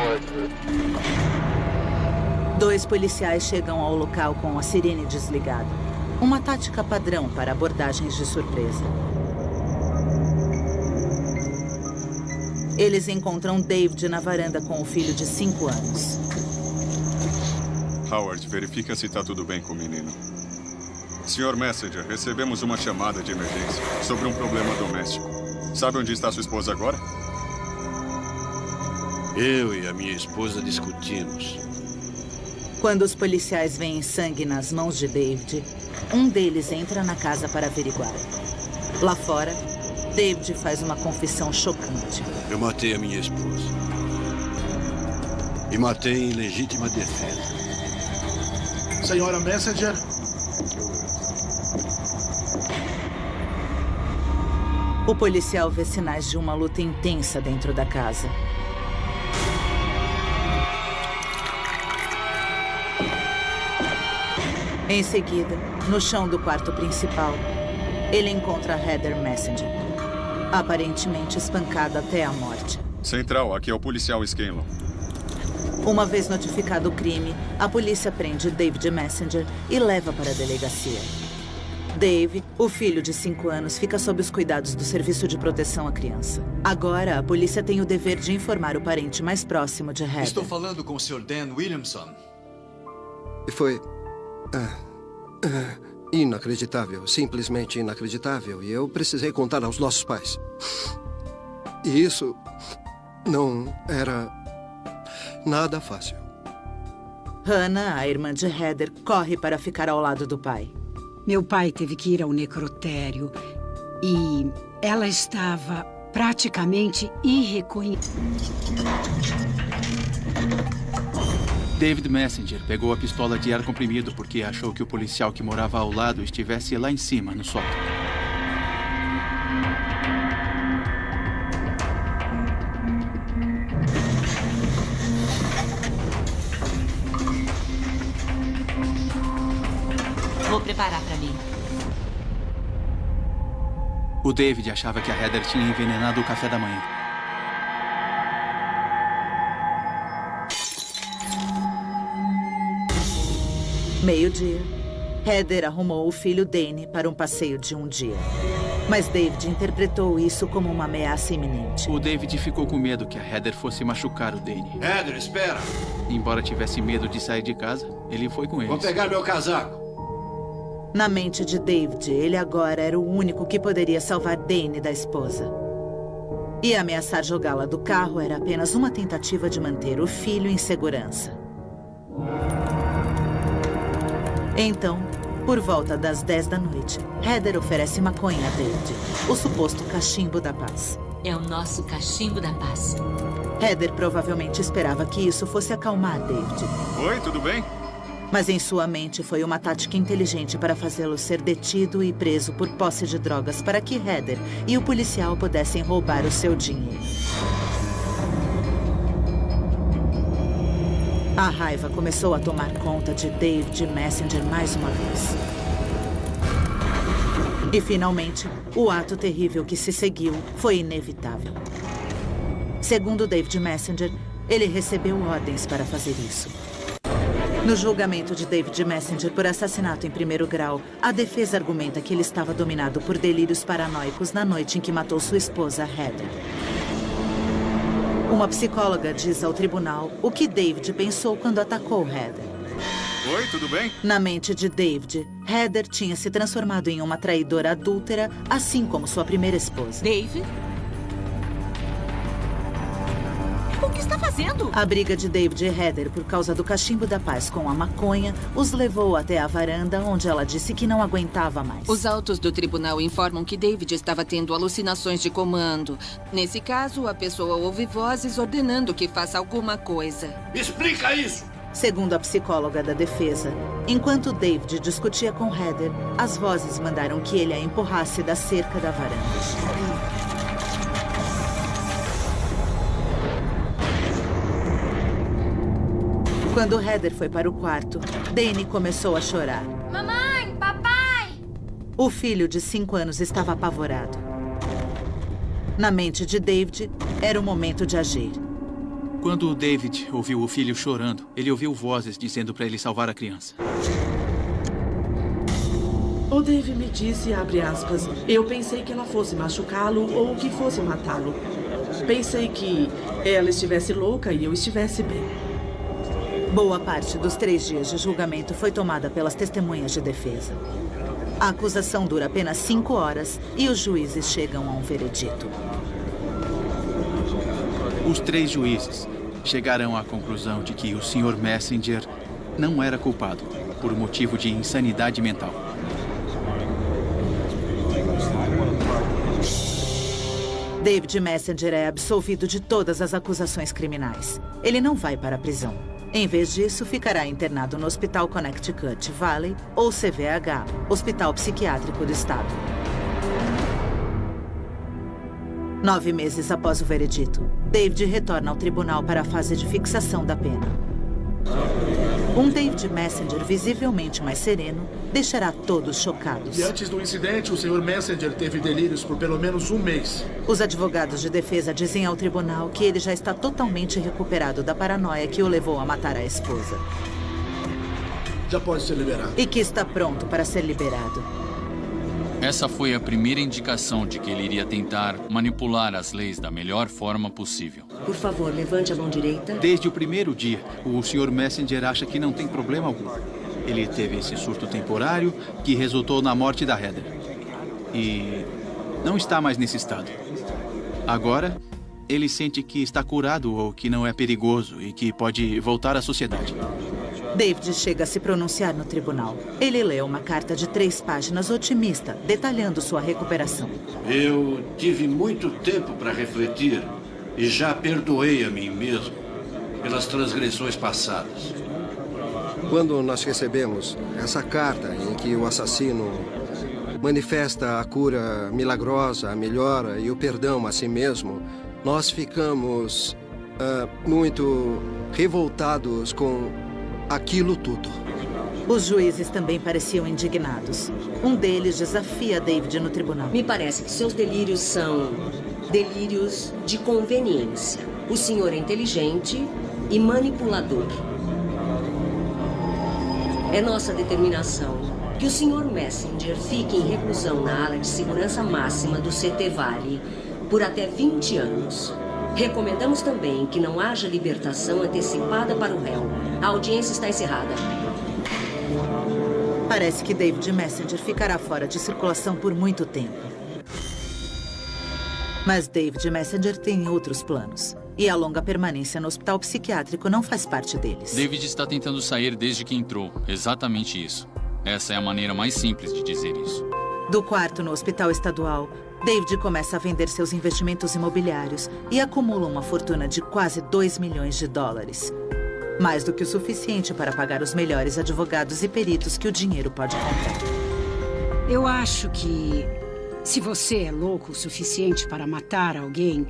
away. 2 policiais chegam ao local com a sirene desligada. Uma tática padrão para abordagens de surpresa. Eles encontram David na varanda com o filho de 5 anos. Howard, verifica se está tudo bem com o menino. Sr. Messenger, recebemos uma chamada de emergência sobre um problema doméstico. Sabe onde está sua esposa agora? Eu e a minha esposa discutimos. Quando os policiais veem sangue nas mãos de David, um deles entra na casa para averiguar. Lá fora, David faz uma confissão chocante. Eu matei a minha esposa. E matei em legítima defesa. Senhora Messenger? O policial vê sinais de uma luta intensa dentro da casa. Em seguida, no chão do quarto principal, ele encontra Heather Messenger, aparentemente espancada até a morte. Central, aqui é o policial Scanlon. Uma vez notificado o crime, a polícia prende David Messenger e leva para a delegacia. Dave, o filho de 5 anos, fica sob os cuidados do Serviço de Proteção à Criança. Agora, a polícia tem o dever de informar o parente mais próximo de Heather. Estou falando com o Sr. Dan Williamson. Foi... inacreditável, simplesmente inacreditável. E eu precisei contar aos nossos pais. E isso não era nada fácil. Hannah, a irmã de Heather, corre para ficar ao lado do pai. Meu pai teve que ir ao necrotério e ela estava praticamente irreconhecível. David Messenger pegou a pistola de ar comprimido porque achou que o policial que morava ao lado estivesse lá em cima, no sótão. Vou preparar pra mim. O David achava que a Heather tinha envenenado o café da manhã. Meio-dia, Heather arrumou o filho Danny para um passeio de um dia. Mas David interpretou isso como uma ameaça iminente. O David ficou com medo que a Heather fosse machucar o Danny. Heather, espera! Embora tivesse medo de sair de casa, ele foi com eles. Vou pegar meu casaco. Na mente de David, ele agora era o único que poderia salvar Danny da esposa. E ameaçar jogá-la do carro era apenas uma tentativa de manter o filho em segurança. Então, por volta das 10 da noite, Heather oferece maconha a David, o suposto cachimbo da paz. É o nosso cachimbo da paz. Heather provavelmente esperava que isso fosse acalmar David. Oi, tudo bem? Mas em sua mente foi uma tática inteligente para fazê-lo ser detido e preso por posse de drogas para que Heather e o policial pudessem roubar o seu dinheiro. A raiva começou a tomar conta de David Messenger mais uma vez. E, finalmente, o ato terrível que se seguiu foi inevitável. Segundo David Messenger, ele recebeu ordens para fazer isso. No julgamento de David Messenger por assassinato em primeiro grau, a defesa argumenta que ele estava dominado por delírios paranoicos na noite em que matou sua esposa, Heather. Uma psicóloga diz ao tribunal o que David pensou quando atacou Heather. Oi, tudo bem? Na mente de David, Heather tinha se transformado em uma traidora adúltera, assim como sua primeira esposa. David? O que está fazendo? A briga de David e Heather por causa do cachimbo da paz com a maconha os levou até a varanda, onde ela disse que não aguentava mais. Os autos do tribunal informam que David estava tendo alucinações de comando. Nesse caso, a pessoa ouve vozes ordenando que faça alguma coisa. Explica isso! Segundo a psicóloga da defesa, enquanto David discutia com Heather, as vozes mandaram que ele a empurrasse da cerca da varanda. Quando Heather foi para o quarto, Danny começou a chorar. Mamãe, papai! O filho de 5 anos estava apavorado. Na mente de David, era o momento de agir. Quando o David ouviu o filho chorando, ele ouviu vozes dizendo para ele salvar a criança. O Dave me disse, abre aspas, eu pensei que ela fosse machucá-lo ou que fosse matá-lo. Pensei que ela estivesse louca e eu estivesse bem. Boa parte dos 3 dias de julgamento foi tomada pelas testemunhas de defesa. A acusação dura apenas 5 horas e os juízes chegam a um veredito. Os 3 juízes chegaram à conclusão de que o Sr. Messenger não era culpado por motivo de insanidade mental. David Messenger é absolvido de todas as acusações criminais. Ele não vai para a prisão. Em vez disso, ficará internado no Hospital Connecticut Valley, ou CVH, Hospital Psiquiátrico do Estado. 9 meses após o veredito, David retorna ao tribunal para a fase de fixação da pena. Um David Messenger visivelmente mais sereno deixará todos chocados. E antes do incidente, o Sr. Messenger teve delírios por pelo menos 1 mês. Os advogados de defesa dizem ao tribunal que ele já está totalmente recuperado da paranoia que o levou a matar a esposa. Já pode ser liberado. E que está pronto para ser liberado. Essa foi a primeira indicação de que ele iria tentar manipular as leis da melhor forma possível. Por favor, levante a mão direita. Desde o primeiro dia, o Sr. Messenger acha que não tem problema algum. Ele teve esse surto temporário que resultou na morte da Heather. E não está mais nesse estado. Agora, ele sente que está curado ou que não é perigoso e que pode voltar à sociedade. David chega a se pronunciar no tribunal. Ele lê uma carta de 3 páginas otimista, detalhando sua recuperação. Eu tive muito tempo para refletir e já perdoei a mim mesmo pelas transgressões passadas. Quando nós recebemos essa carta em que o assassino manifesta a cura milagrosa, a melhora e o perdão a si mesmo, nós ficamos muito revoltados com aquilo tudo. Os juízes também pareciam indignados. Um deles desafia David no tribunal. Me parece que seus delírios são delírios de conveniência. O senhor é inteligente e manipulador. É nossa determinação que o senhor Messenger fique em reclusão na ala de segurança máxima do CT Valley por até 20 anos. Recomendamos também que não haja libertação antecipada para o réu. A audiência está encerrada. Parece que David Messenger ficará fora de circulação por muito tempo. Mas David Messenger tem outros planos. E a longa permanência no hospital psiquiátrico não faz parte deles. David está tentando sair desde que entrou. Exatamente isso. Essa é a maneira mais simples de dizer isso. Do quarto no hospital estadual, David começa a vender seus investimentos imobiliários e acumula uma fortuna de quase $2 milhões. Mais do que o suficiente para pagar os melhores advogados e peritos que o dinheiro pode comprar. Eu acho que se você é louco o suficiente para matar alguém,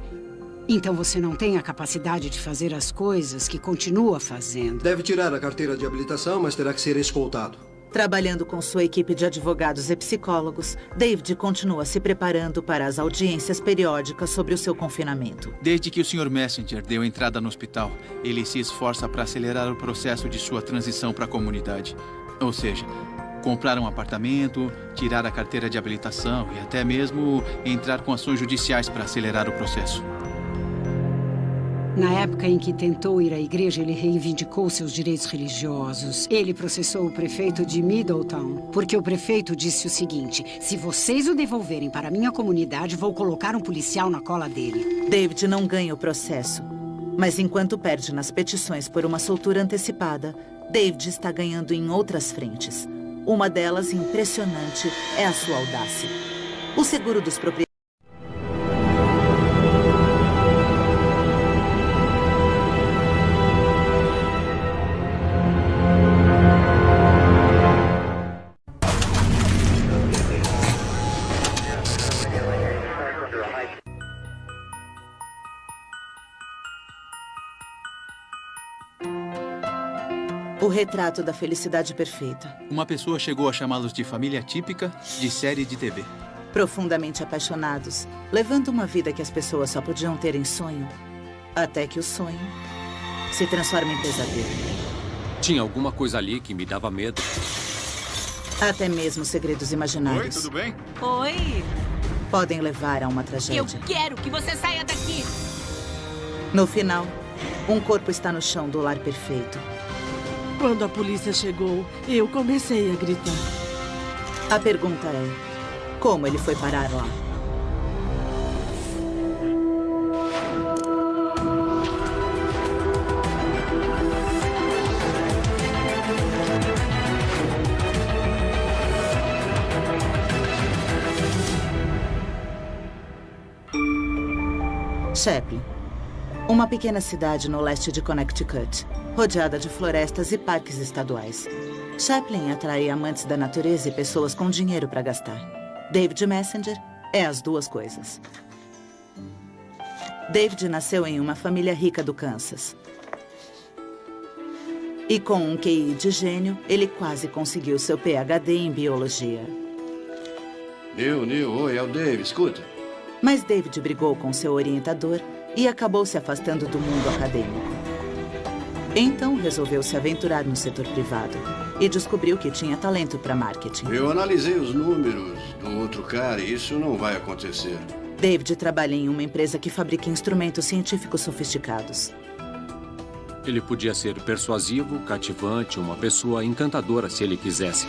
então você não tem a capacidade de fazer as coisas que continua fazendo. Deve tirar a carteira de habilitação, mas terá que ser escoltado. Trabalhando com sua equipe de advogados e psicólogos, David continua se preparando para as audiências periódicas sobre o seu confinamento. Desde que o Sr. Messenger deu entrada no hospital, ele se esforça para acelerar o processo de sua transição para a comunidade. Ou seja, comprar um apartamento, tirar a carteira de habilitação e até mesmo entrar com ações judiciais para acelerar o processo. Na época em que tentou ir à igreja, ele reivindicou seus direitos religiosos. Ele processou o prefeito de Middletown, porque o prefeito disse o seguinte: se vocês o devolverem para a minha comunidade, vou colocar um policial na cola dele. David não ganha o processo, mas enquanto perde nas petições por uma soltura antecipada, David está ganhando em outras frentes. Uma delas, impressionante, é a sua audácia. O seguro dos proprietários. O retrato da felicidade perfeita. Uma pessoa chegou a chamá-los de família típica de série de TV. Profundamente apaixonados, levando uma vida que as pessoas só podiam ter em sonho, até que o sonho se transforma em pesadelo. Tinha alguma coisa ali que me dava medo. Até mesmo segredos imaginários. Oi, tudo bem? Oi. Podem levar a uma tragédia. Eu quero que você saia daqui. No final, um corpo está no chão do lar perfeito. Quando a polícia chegou, eu comecei a gritar. A pergunta é, como ele foi parar lá? Chaplin, uma pequena cidade no leste de Connecticut, rodeada de florestas e parques estaduais. Chaplin atrai amantes da natureza e pessoas com dinheiro para gastar. David Messenger é as duas coisas. David nasceu em uma família rica do Kansas. E com um QI de gênio, ele quase conseguiu seu PhD em biologia. Neil, oi, é o David, escuta. Mas David brigou com seu orientador e acabou se afastando do mundo acadêmico. Então resolveu se aventurar no setor privado e descobriu que tinha talento para marketing. Eu analisei os números do outro cara e isso não vai acontecer. David trabalha em uma empresa que fabrica instrumentos científicos sofisticados. Ele podia ser persuasivo, cativante, uma pessoa encantadora se ele quisesse.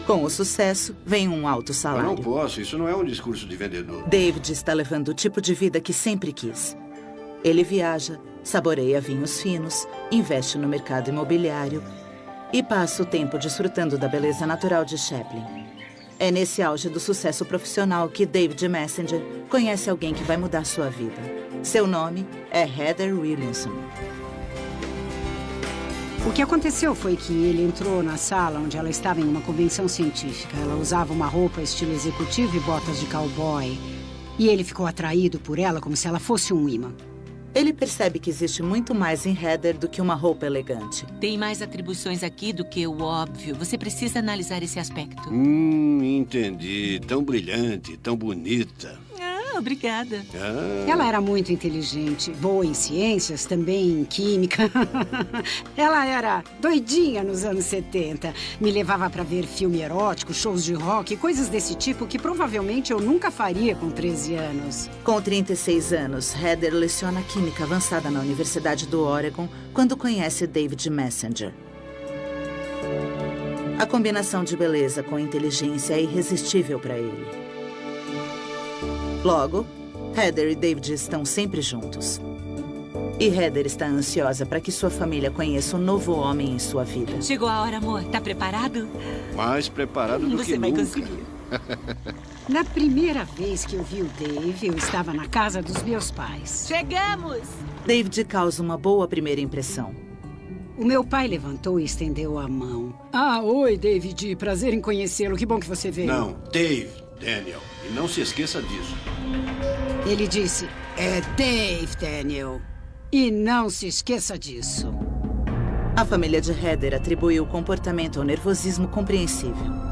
Com o sucesso, vem um alto salário. Eu não posso, isso não é um discurso de vendedor. David está levando o tipo de vida que sempre quis. Ele viaja, saboreia vinhos finos, investe no mercado imobiliário e passa o tempo desfrutando da beleza natural de Chaplin. É nesse auge do sucesso profissional que David Messenger conhece alguém que vai mudar sua vida. Seu nome é Heather Williamson. O que aconteceu foi que ele entrou na sala onde ela estava em uma convenção científica. Ela usava uma roupa estilo executivo e botas de cowboy. E ele ficou atraído por ela como se ela fosse um imã. Ele percebe que existe muito mais em Heather do que uma roupa elegante. Tem mais atribuições aqui do que o óbvio. Você precisa analisar esse aspecto. Entendi. Tão brilhante, tão bonita. Obrigada. Ela era muito inteligente, boa em ciências, também em química. Ela era doidinha nos anos 70. Me levava para ver filme erótico, shows de rock, coisas desse tipo que provavelmente eu nunca faria com 13 anos. Com 36 anos, Heather leciona química avançada na Universidade do Oregon quando conhece David Messenger. A combinação de beleza com inteligência é irresistível para ele. Logo, Heather e David estão sempre juntos. E Heather está ansiosa para que sua família conheça um novo homem em sua vida. Chegou a hora, amor. Tá preparado? Mais preparado do que nunca. Você vai conseguir. Na primeira vez que eu vi o Dave, eu estava na casa dos meus pais. Chegamos! David causa uma boa primeira impressão. O meu pai levantou e estendeu a mão. Ah, oi, David. Prazer em conhecê-lo. Que bom que você veio. Não, Dave, Daniel. E não se esqueça disso. Ele disse, é Dave, Daniel. E não se esqueça disso. A família de Heather atribuiu o comportamento ao nervosismo compreensível.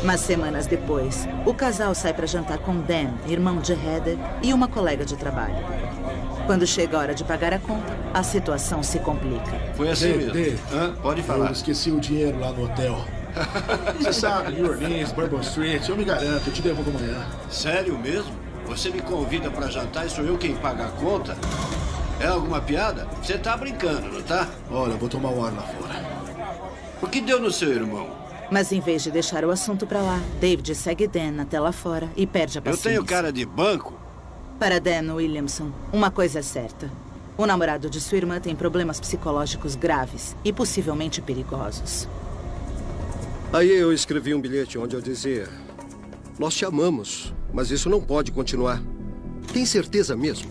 Mas semanas depois, o casal sai para jantar com Dan, irmão de Heather, e uma colega de trabalho. Quando chega a hora de pagar a conta, a situação se complica. Foi assim mesmo. Pode falar. Eu esqueci o dinheiro lá no hotel. Você sabe, New Orleans, Bourbon Street, eu me garanto, eu te devolvo amanhã. Sério mesmo? Você me convida para jantar e sou eu quem paga a conta? É alguma piada? Você tá brincando, não tá? Olha, eu vou tomar um ar lá fora. O que deu no seu irmão? Mas em vez de deixar o assunto pra lá, David segue Dan até lá fora e perde a paciência. Eu tenho cara de banco? Para Dan Williamson, uma coisa é certa. O namorado de sua irmã tem problemas psicológicos graves e possivelmente perigosos. Aí eu escrevi um bilhete onde eu dizia: nós te amamos, mas isso não pode continuar. Tem certeza mesmo?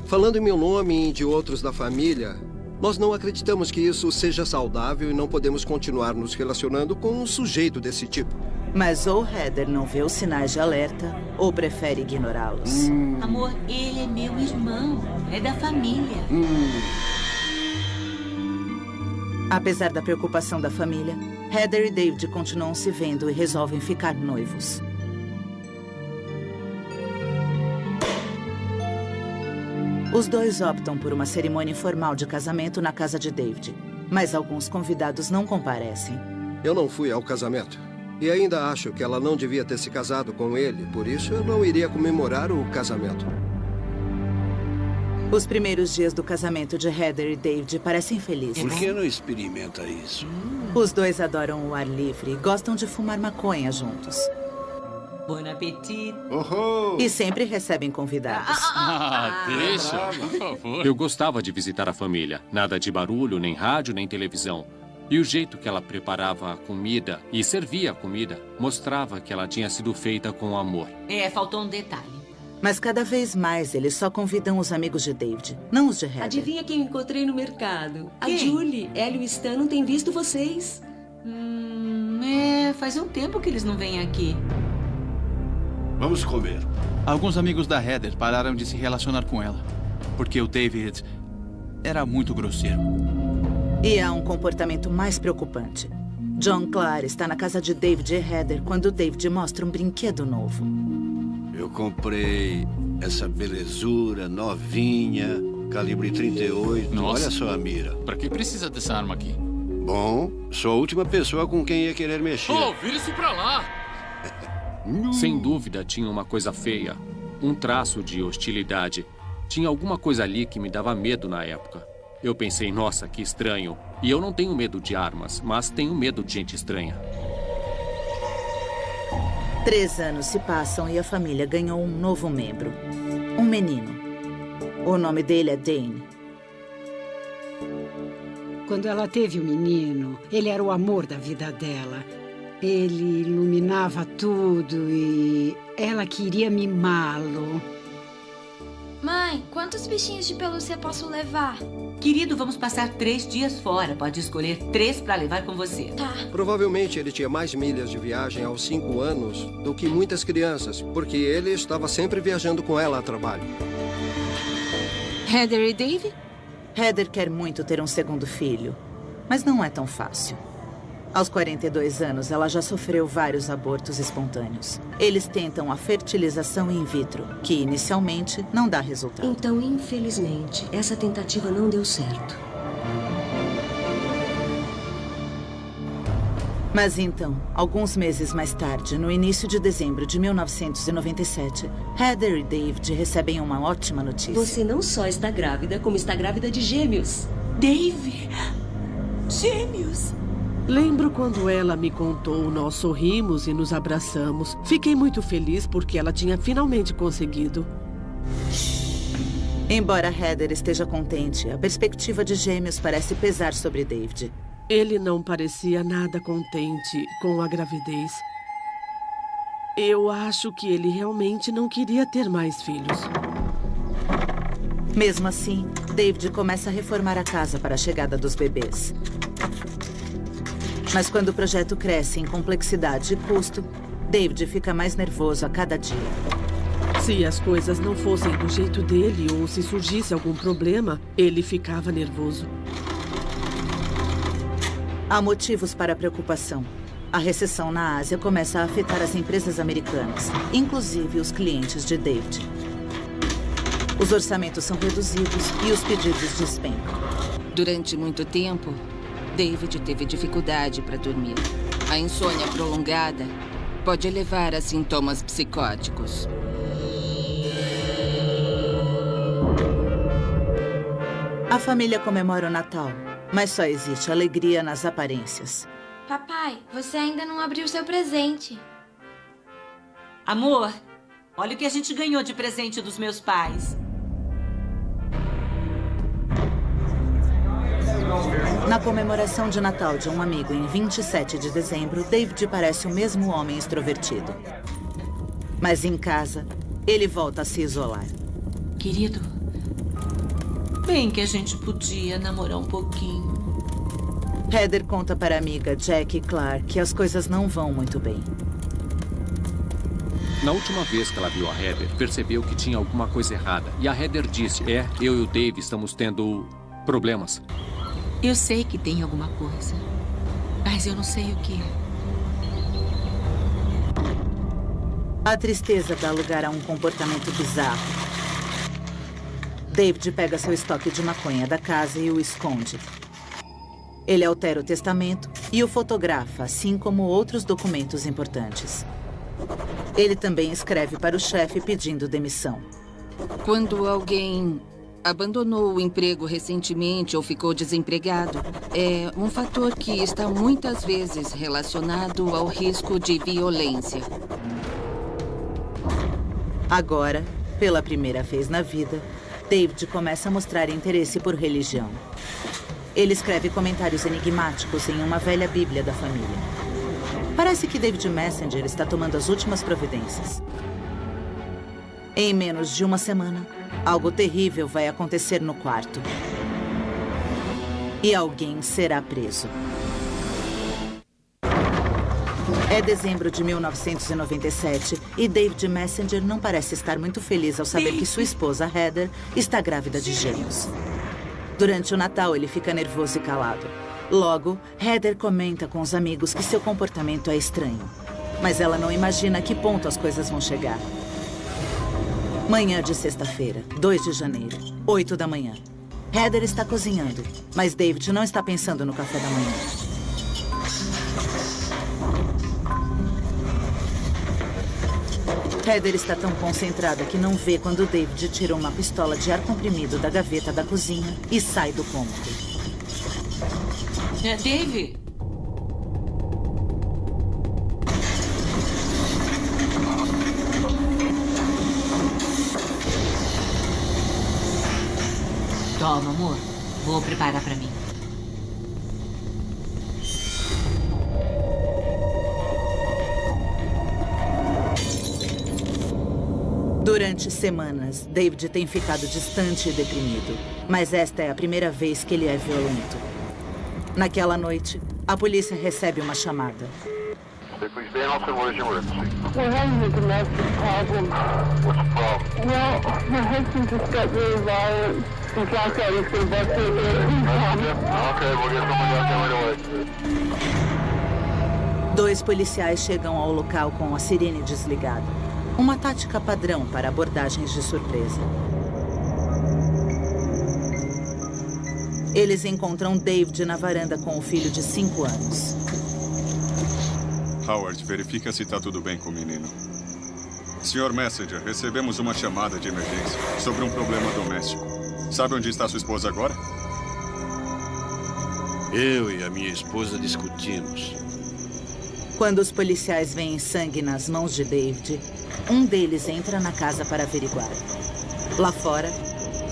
Falando em meu nome e de outros da família, nós não acreditamos que isso seja saudável e não podemos continuar nos relacionando com um sujeito desse tipo. Mas ou Heather não vê os sinais de alerta, ou prefere ignorá-los. Amor, ele é meu irmão. É da família. Apesar da preocupação da família, Heather e David continuam se vendo e resolvem ficar noivos. Os dois optam por uma cerimônia informal de casamento na casa de David, mas alguns convidados não comparecem. Eu não fui ao casamento. E ainda acho que ela não devia ter se casado com ele, por isso eu não iria comemorar o casamento. Os primeiros dias do casamento de Heather e David parecem felizes. Por que não experimenta isso? Os dois adoram o ar livre e gostam de fumar maconha juntos. Bon appétit. E sempre recebem convidados. Deixa, por favor. Eu gostava de visitar a família. Nada de barulho, nem rádio, nem televisão. E o jeito que ela preparava a comida e servia a comida mostrava que ela tinha sido feita com amor. Faltou um detalhe. Mas cada vez mais eles só convidam os amigos de David, não os de Heather. Adivinha quem encontrei no mercado? Quem? A Julie. Ela e o Stan não têm visto vocês. Faz um tempo que eles não vêm aqui. Vamos comer. Alguns amigos da Heather pararam de se relacionar com ela, porque o David era muito grosseiro. E há um comportamento mais preocupante. John Clark está na casa de David e Heather quando David mostra um brinquedo novo. Eu comprei essa belezura novinha, calibre 38. Nossa. Olha só a mira. Pra que precisa dessa arma aqui? Bom, sou a última pessoa com quem ia querer mexer. Vira isso pra lá! Sem dúvida, tinha uma coisa feia. Um traço de hostilidade. Tinha alguma coisa ali que me dava medo na época. Eu pensei, nossa, que estranho. E eu não tenho medo de armas, mas tenho medo de gente estranha. 3 anos se passam e a família ganhou um novo membro. Um menino. O nome dele é Dane. Quando ela teve o menino, ele era o amor da vida dela. Ele iluminava tudo e ela queria mimá-lo. Mãe, quantos bichinhos de pelúcia posso levar? Querido, vamos passar 3 dias fora. Pode escolher 3 para levar com você. Tá. Provavelmente ele tinha mais milhas de viagem aos 5 anos do que muitas crianças, porque ele estava sempre viajando com ela a trabalho. Heather e Dave? Heather quer muito ter um segundo filho, mas não é tão fácil. Aos 42 anos, ela já sofreu vários abortos espontâneos. Eles tentam a fertilização in vitro, que inicialmente não dá resultado. Então, infelizmente, essa tentativa não deu certo. Mas então, alguns meses mais tarde, no início de dezembro de 1997, Heather e David recebem uma ótima notícia. Você não só está grávida, como está grávida de gêmeos. Dave! Gêmeos! Lembro quando ela me contou, nós sorrimos e nos abraçamos. Fiquei muito feliz porque ela tinha finalmente conseguido. Embora Heather esteja contente, a perspectiva de gêmeos parece pesar sobre David. Ele não parecia nada contente com a gravidez. Eu acho que ele realmente não queria ter mais filhos. Mesmo assim, David começa a reformar a casa para a chegada dos bebês. Mas quando o projeto cresce em complexidade e custo, David fica mais nervoso a cada dia. Se as coisas não fossem do jeito dele ou se surgisse algum problema, ele ficava nervoso. Há motivos para a preocupação. A recessão na Ásia começa a afetar as empresas americanas, inclusive os clientes de David. Os orçamentos são reduzidos e os pedidos despencam. Durante muito tempo, David teve dificuldade para dormir. A insônia prolongada pode levar a sintomas psicóticos. A família comemora o Natal, mas só existe alegria nas aparências. Papai, você ainda não abriu seu presente. Amor, olha o que a gente ganhou de presente dos meus pais. Na comemoração de Natal de um amigo em 27 de dezembro, David parece o mesmo homem extrovertido. Mas em casa, ele volta a se isolar. Querido, bem que a gente podia namorar um pouquinho. Heather conta para a amiga Jackie Clark que as coisas não vão muito bem. Na última vez que ela viu a Heather, percebeu que tinha alguma coisa errada. E a Heather disse, eu e o Dave estamos tendo problemas. Eu sei que tem alguma coisa, mas eu não sei o que. A tristeza dá lugar a um comportamento bizarro. David pega seu estoque de maconha da casa e o esconde. Ele altera o testamento e o fotografa, assim como outros documentos importantes. Ele também escreve para o chefe pedindo demissão. Quando alguém abandonou o emprego recentemente ou ficou desempregado, é um fator que está muitas vezes relacionado ao risco de violência. Agora, pela primeira vez na vida, David começa a mostrar interesse por religião. Ele escreve comentários enigmáticos em uma velha Bíblia da família. Parece que David Messenger está tomando as últimas providências. Em menos de uma semana, algo terrível vai acontecer no quarto. E alguém será preso. É dezembro de 1997 e David Messenger não parece estar muito feliz ao saber que sua esposa, Heather, está grávida de gêmeos. Durante o Natal, ele fica nervoso e calado. Logo, Heather comenta com os amigos que seu comportamento é estranho. Mas ela não imagina a que ponto as coisas vão chegar. Manhã de sexta-feira, 2 de janeiro, 8 da manhã. Heather está cozinhando, mas David não está pensando no café da manhã. Heather está tão concentrada que não vê quando David tira uma pistola de ar comprimido da gaveta da cozinha e sai do cômodo. Dave? Toma, amor. Vou preparar para mim. Durante semanas, David tem ficado distante e deprimido. Mas esta é a primeira vez que ele é violento. Naquela noite, a polícia recebe uma chamada. We're having a domestic problem. What's the problem? Well, my husband just got really violent. He thought I was going to bust in there. Okay, we'll get somebody out there right away. 2 policiais chegam ao local com a sirene desligada. Uma tática padrão para abordagens de surpresa. Eles encontram David na varanda com o filho de 5 anos. Howard, verifica se está tudo bem com o menino. Sr. Messenger, recebemos uma chamada de emergência sobre um problema doméstico. Sabe onde está sua esposa agora? Eu e a minha esposa discutimos. Quando os policiais veem sangue nas mãos de David, um deles entra na casa para averiguar. Lá fora,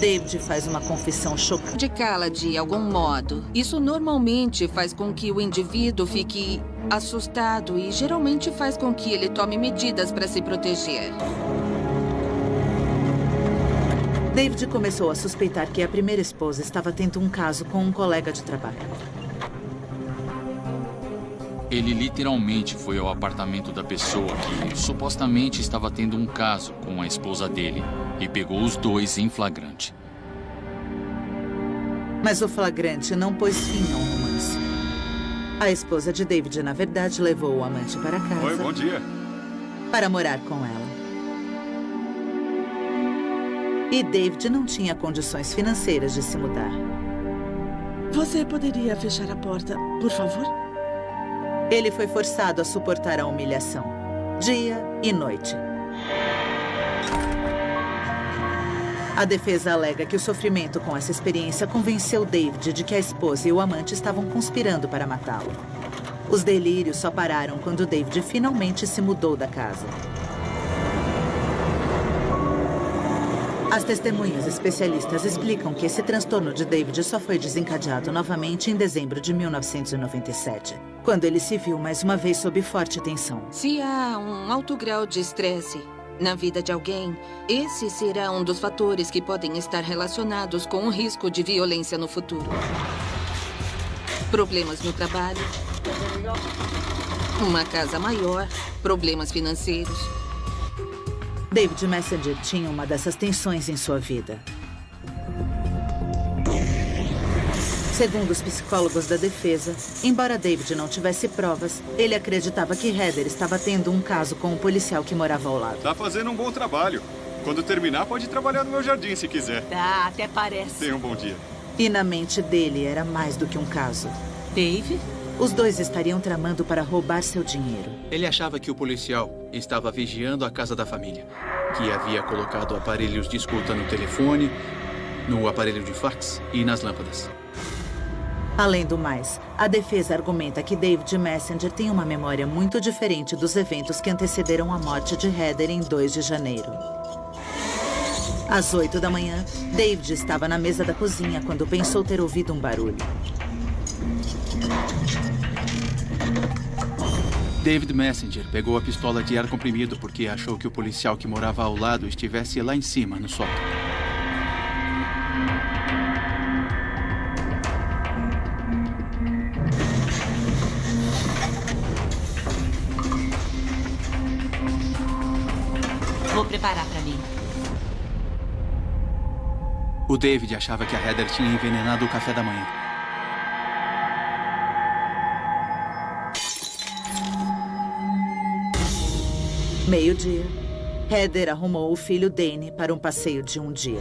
David faz uma confissão chocante. Prejudicá-la de algum modo. Isso normalmente faz com que o indivíduo fique assustado e geralmente faz com que ele tome medidas para se proteger. David começou a suspeitar que a primeira esposa estava tendo um caso com um colega de trabalho. Ele literalmente foi ao apartamento da pessoa que supostamente estava tendo um caso com a esposa dele e pegou os dois em flagrante. Mas o flagrante não pôs fim ao romance. A esposa de David, na verdade, levou o amante para casa. Oi, bom dia. Para morar com ela. E David não tinha condições financeiras de se mudar. Você poderia fechar a porta, por favor? Ele foi forçado a suportar a humilhação, dia e noite. A defesa alega que o sofrimento com essa experiência convenceu David de que a esposa e o amante estavam conspirando para matá-lo. Os delírios só pararam quando David finalmente se mudou da casa. As testemunhas especialistas explicam que esse transtorno de David só foi desencadeado novamente em dezembro de 1997, quando ele se viu mais uma vez sob forte tensão. Se há um alto grau de estresse na vida de alguém, esse será um dos fatores que podem estar relacionados com o risco de violência no futuro. Problemas no trabalho, uma casa maior, problemas financeiros. David Messenger tinha uma dessas tensões em sua vida. Segundo os psicólogos da defesa, embora David não tivesse provas, ele acreditava que Heather estava tendo um caso com um policial que morava ao lado. Tá fazendo um bom trabalho. Quando terminar, pode trabalhar no meu jardim se quiser. Tá, até parece. Tenha um bom dia. E na mente dele era mais do que um caso. Dave? Os dois estariam tramando para roubar seu dinheiro. Ele achava que o policial estava vigiando a casa da família, que havia colocado aparelhos de escuta no telefone, no aparelho de fax e nas lâmpadas. Além do mais, a defesa argumenta que David Messenger tem uma memória muito diferente dos eventos que antecederam a morte de Heather em 2 de janeiro. Às 8 da manhã, David estava na mesa da cozinha quando pensou ter ouvido um barulho. David Messenger pegou a pistola de ar comprimido porque achou que o policial que morava ao lado estivesse lá em cima, no sótão. Vou preparar pra mim. O David achava que a Heather tinha envenenado o café da manhã. Meio-dia, Heather arrumou o filho Danny para um passeio de um dia.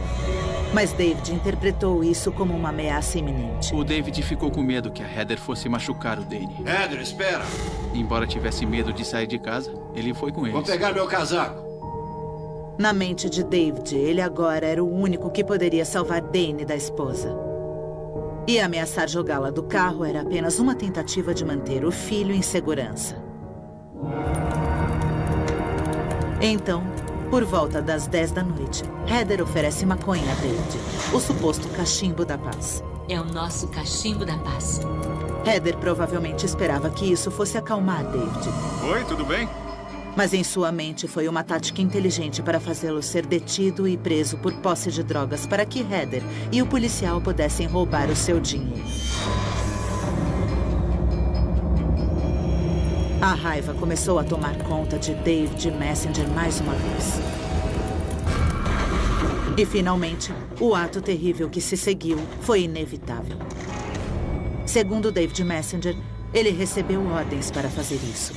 Mas David interpretou isso como uma ameaça iminente. O David ficou com medo que a Heather fosse machucar o Danny. Heather, espera! Embora tivesse medo de sair de casa, ele foi com eles. Vou pegar meu casaco. Na mente de David, ele agora era o único que poderia salvar Danny da esposa. E ameaçar jogá-la do carro era apenas uma tentativa de manter o filho em segurança. Então, por volta das 10 da noite, Heather oferece maconha a David, o suposto cachimbo da paz. É o nosso cachimbo da paz. Heather provavelmente esperava que isso fosse acalmar David. Oi, tudo bem? Mas em sua mente foi uma tática inteligente para fazê-lo ser detido e preso por posse de drogas para que Heather e o policial pudessem roubar o seu dinheiro. A raiva começou a tomar conta de David Messenger mais uma vez. E, finalmente, o ato terrível que se seguiu foi inevitável. Segundo David Messenger, ele recebeu ordens para fazer isso.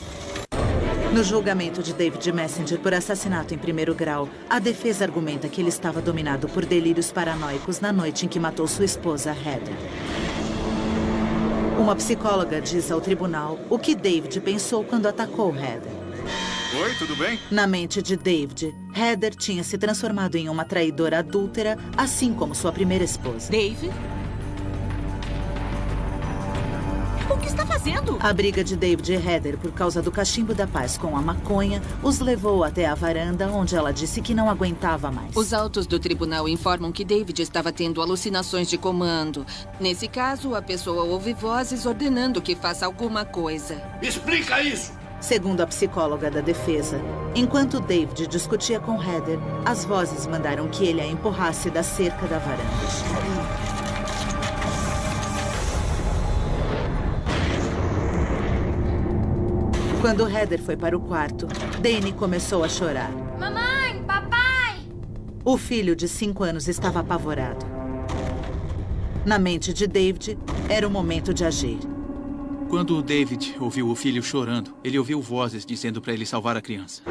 No julgamento de David Messenger por assassinato em 1º grau, a defesa argumenta que ele estava dominado por delírios paranoicos na noite em que matou sua esposa, Heather. Uma psicóloga diz ao tribunal o que David pensou quando atacou Heather. Oi, tudo bem? Na mente de David, Heather tinha se transformado em uma traidora adúltera, assim como sua primeira esposa. Dave? O que está fazendo? A briga de David e Heather por causa do cachimbo da paz com a maconha os levou até a varanda, onde ela disse que não aguentava mais. Os autos do tribunal informam que David estava tendo alucinações de comando. Nesse caso, a pessoa ouve vozes ordenando que faça alguma coisa. Explica isso! Segundo a psicóloga da defesa, Enquanto David discutia com Heather, as vozes mandaram que ele a empurrasse da cerca da varanda. Quando Heather foi para o quarto, Danny começou a chorar. Mamãe, papai! O filho de 5 anos estava apavorado. Na mente de David, era o momento de agir. Quando o David ouviu o filho chorando, ele ouviu vozes dizendo para ele salvar a criança.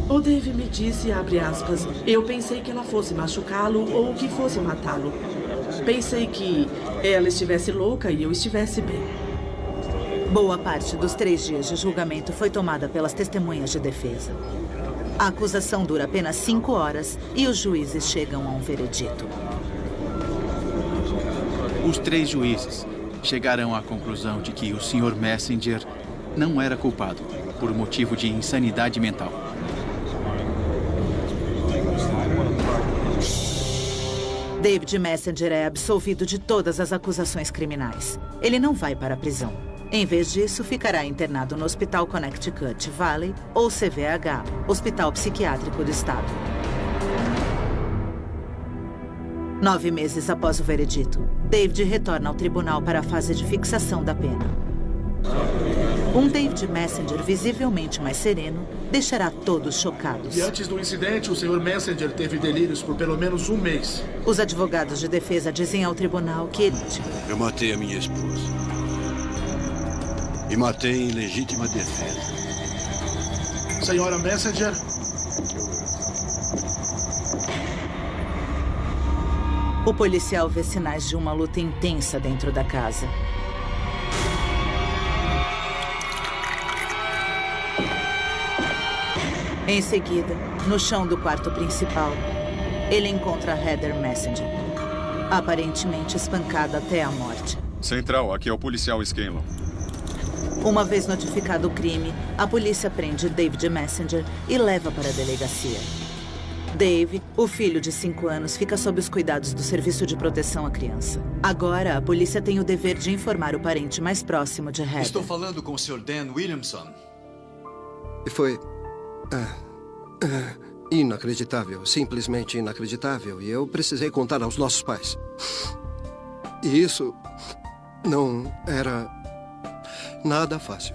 O Dave me disse, abre aspas, eu pensei que ela fosse machucá-lo ou que fosse matá-lo. Pensei que ela estivesse louca e eu estivesse bem. Boa parte dos 3 dias de julgamento foi tomada pelas testemunhas de defesa. A acusação dura apenas 5 horas e os juízes chegam a um veredito. Os 3 juízes chegaram à conclusão de que o Sr. Messenger não era culpado por motivo de insanidade mental. David Messenger é absolvido de todas as acusações criminais. Ele não vai para a prisão. Em vez disso, ficará internado no Hospital Connecticut Valley, ou CVH, Hospital Psiquiátrico do Estado. 9 meses após o veredito, David retorna ao tribunal para a fase de fixação da pena. Um David Messenger visivelmente mais sereno deixará todos chocados. E antes do incidente, o Sr. Messenger teve delírios por pelo menos 1 mês. Os advogados de defesa dizem ao tribunal que ele... Eu matei a minha esposa. E matei em legítima defesa. Senhora Messenger? O policial vê sinais de uma luta intensa dentro da casa. Em seguida, no chão do quarto principal, ele encontra Heather Messenger, aparentemente espancada até a morte. Central, aqui é o policial Scanlon. Uma vez notificado o crime, a polícia prende David Messenger e leva para a delegacia. Dave, o filho de 5 anos, fica sob os cuidados do Serviço de Proteção à Criança. Agora, a polícia tem o dever de informar o parente mais próximo de Heather. Estou falando com o Sr. Dan Williamson. Foi... inacreditável. Simplesmente inacreditável. E eu precisei contar aos nossos pais. E isso não era nada fácil.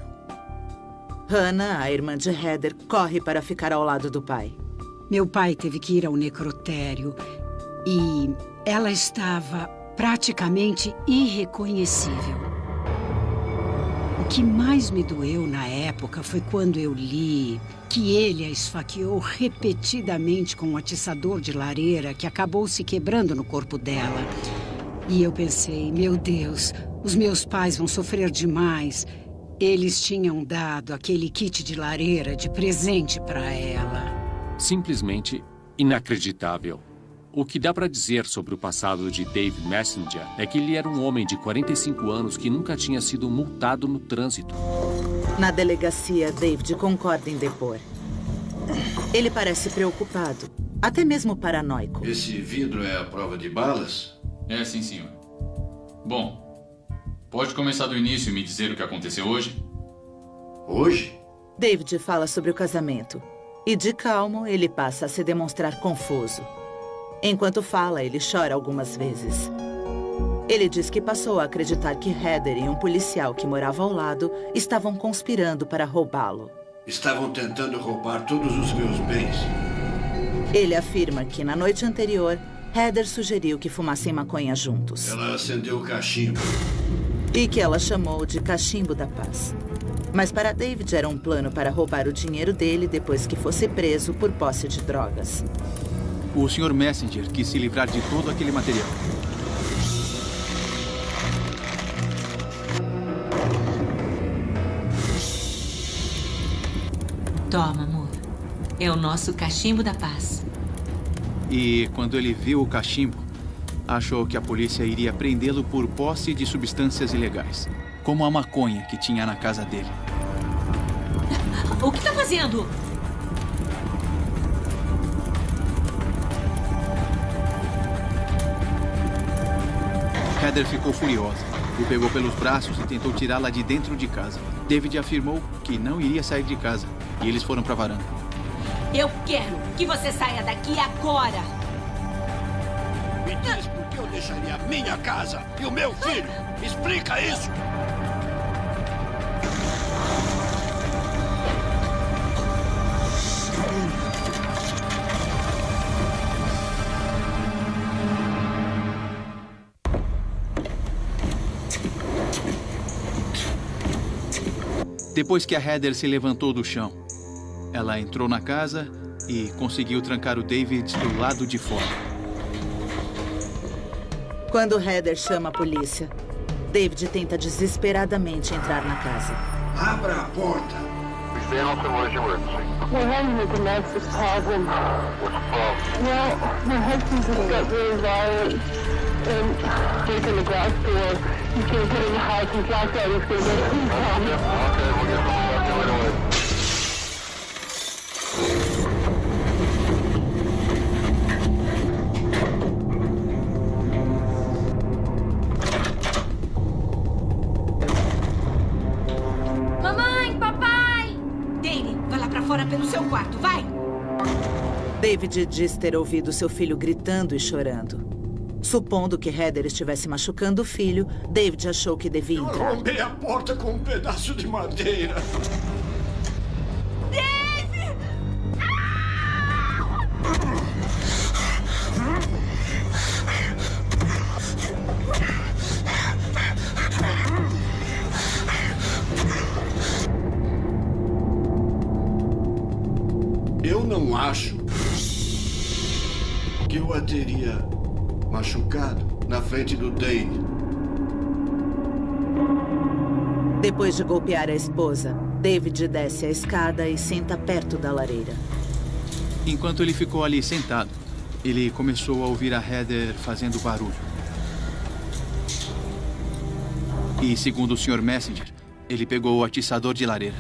Hannah, a irmã de Heather, corre para ficar ao lado do pai. Meu pai teve que ir ao necrotério e ela estava praticamente irreconhecível. O que mais me doeu na época foi quando eu li que ele a esfaqueou repetidamente com um atiçador de lareira que acabou se quebrando no corpo dela. E eu pensei, meu Deus, os meus pais vão sofrer demais. Eles tinham dado aquele kit de lareira de presente para ela. Simplesmente inacreditável. O que dá para dizer sobre o passado de Dave Messenger é que ele era um homem de 45 anos que nunca tinha sido multado no trânsito. Na delegacia, David concorda em depor. Ele parece preocupado, até mesmo paranoico. Esse vidro é a prova de balas? É, sim, senhor. Bom, pode começar do início e me dizer o que aconteceu hoje? Hoje? David fala sobre o casamento. E de calmo, ele passa a se demonstrar confuso. Enquanto fala, ele chora algumas vezes. Ele diz que passou a acreditar que Heather e um policial que morava ao lado estavam conspirando para roubá-lo. Estavam tentando roubar todos os meus bens. Ele afirma que na noite anterior, Heather sugeriu que fumassem maconha juntos. Ela acendeu o cachimbo. E que ela chamou de cachimbo da paz. Mas para David era um plano para roubar o dinheiro dele depois que fosse preso por posse de drogas. O Sr. Messenger quis se livrar de todo aquele material. Toma, amor. É o nosso cachimbo da paz. E quando ele viu o cachimbo, achou que a polícia iria prendê-lo por posse de substâncias ilegais, como a maconha que tinha na casa dele. O que está fazendo? Heather ficou furiosa. O pegou pelos braços e tentou tirá-la de dentro de casa. David afirmou que não iria sair de casa e eles foram para a varanda. Eu quero que você saia daqui agora. Me diz por que eu deixaria a minha casa e o meu filho. Explica isso. Depois que a Heather se levantou do chão, ela entrou na casa e conseguiu trancar o David do lado de fora. Quando Heather chama a polícia, David tenta desesperadamente entrar na casa. Abra a porta. We're having a domestic problem. What's the problem? Well, my husband just got really violent and breaking the glass door. He's going to get in the house and Jack out. He's going to get him come. Okay, we'll get someone out there right away. Mamãe, papai! Danny, vai lá pra fora pelo seu quarto, vai! David diz ter ouvido seu filho gritando e chorando. Supondo que Heather estivesse machucando o filho, David achou que devia Eu entrar. arrombei a porta com um pedaço de madeira. Dave! Eu não acho que eu a teria machucado na frente do Dane. Depois de golpear a esposa, David desce a escada e senta perto da lareira. Enquanto ele ficou ali sentado, ele começou a ouvir a Heather fazendo barulho. E, segundo o Sr. Messenger, ele pegou o atiçador de lareira.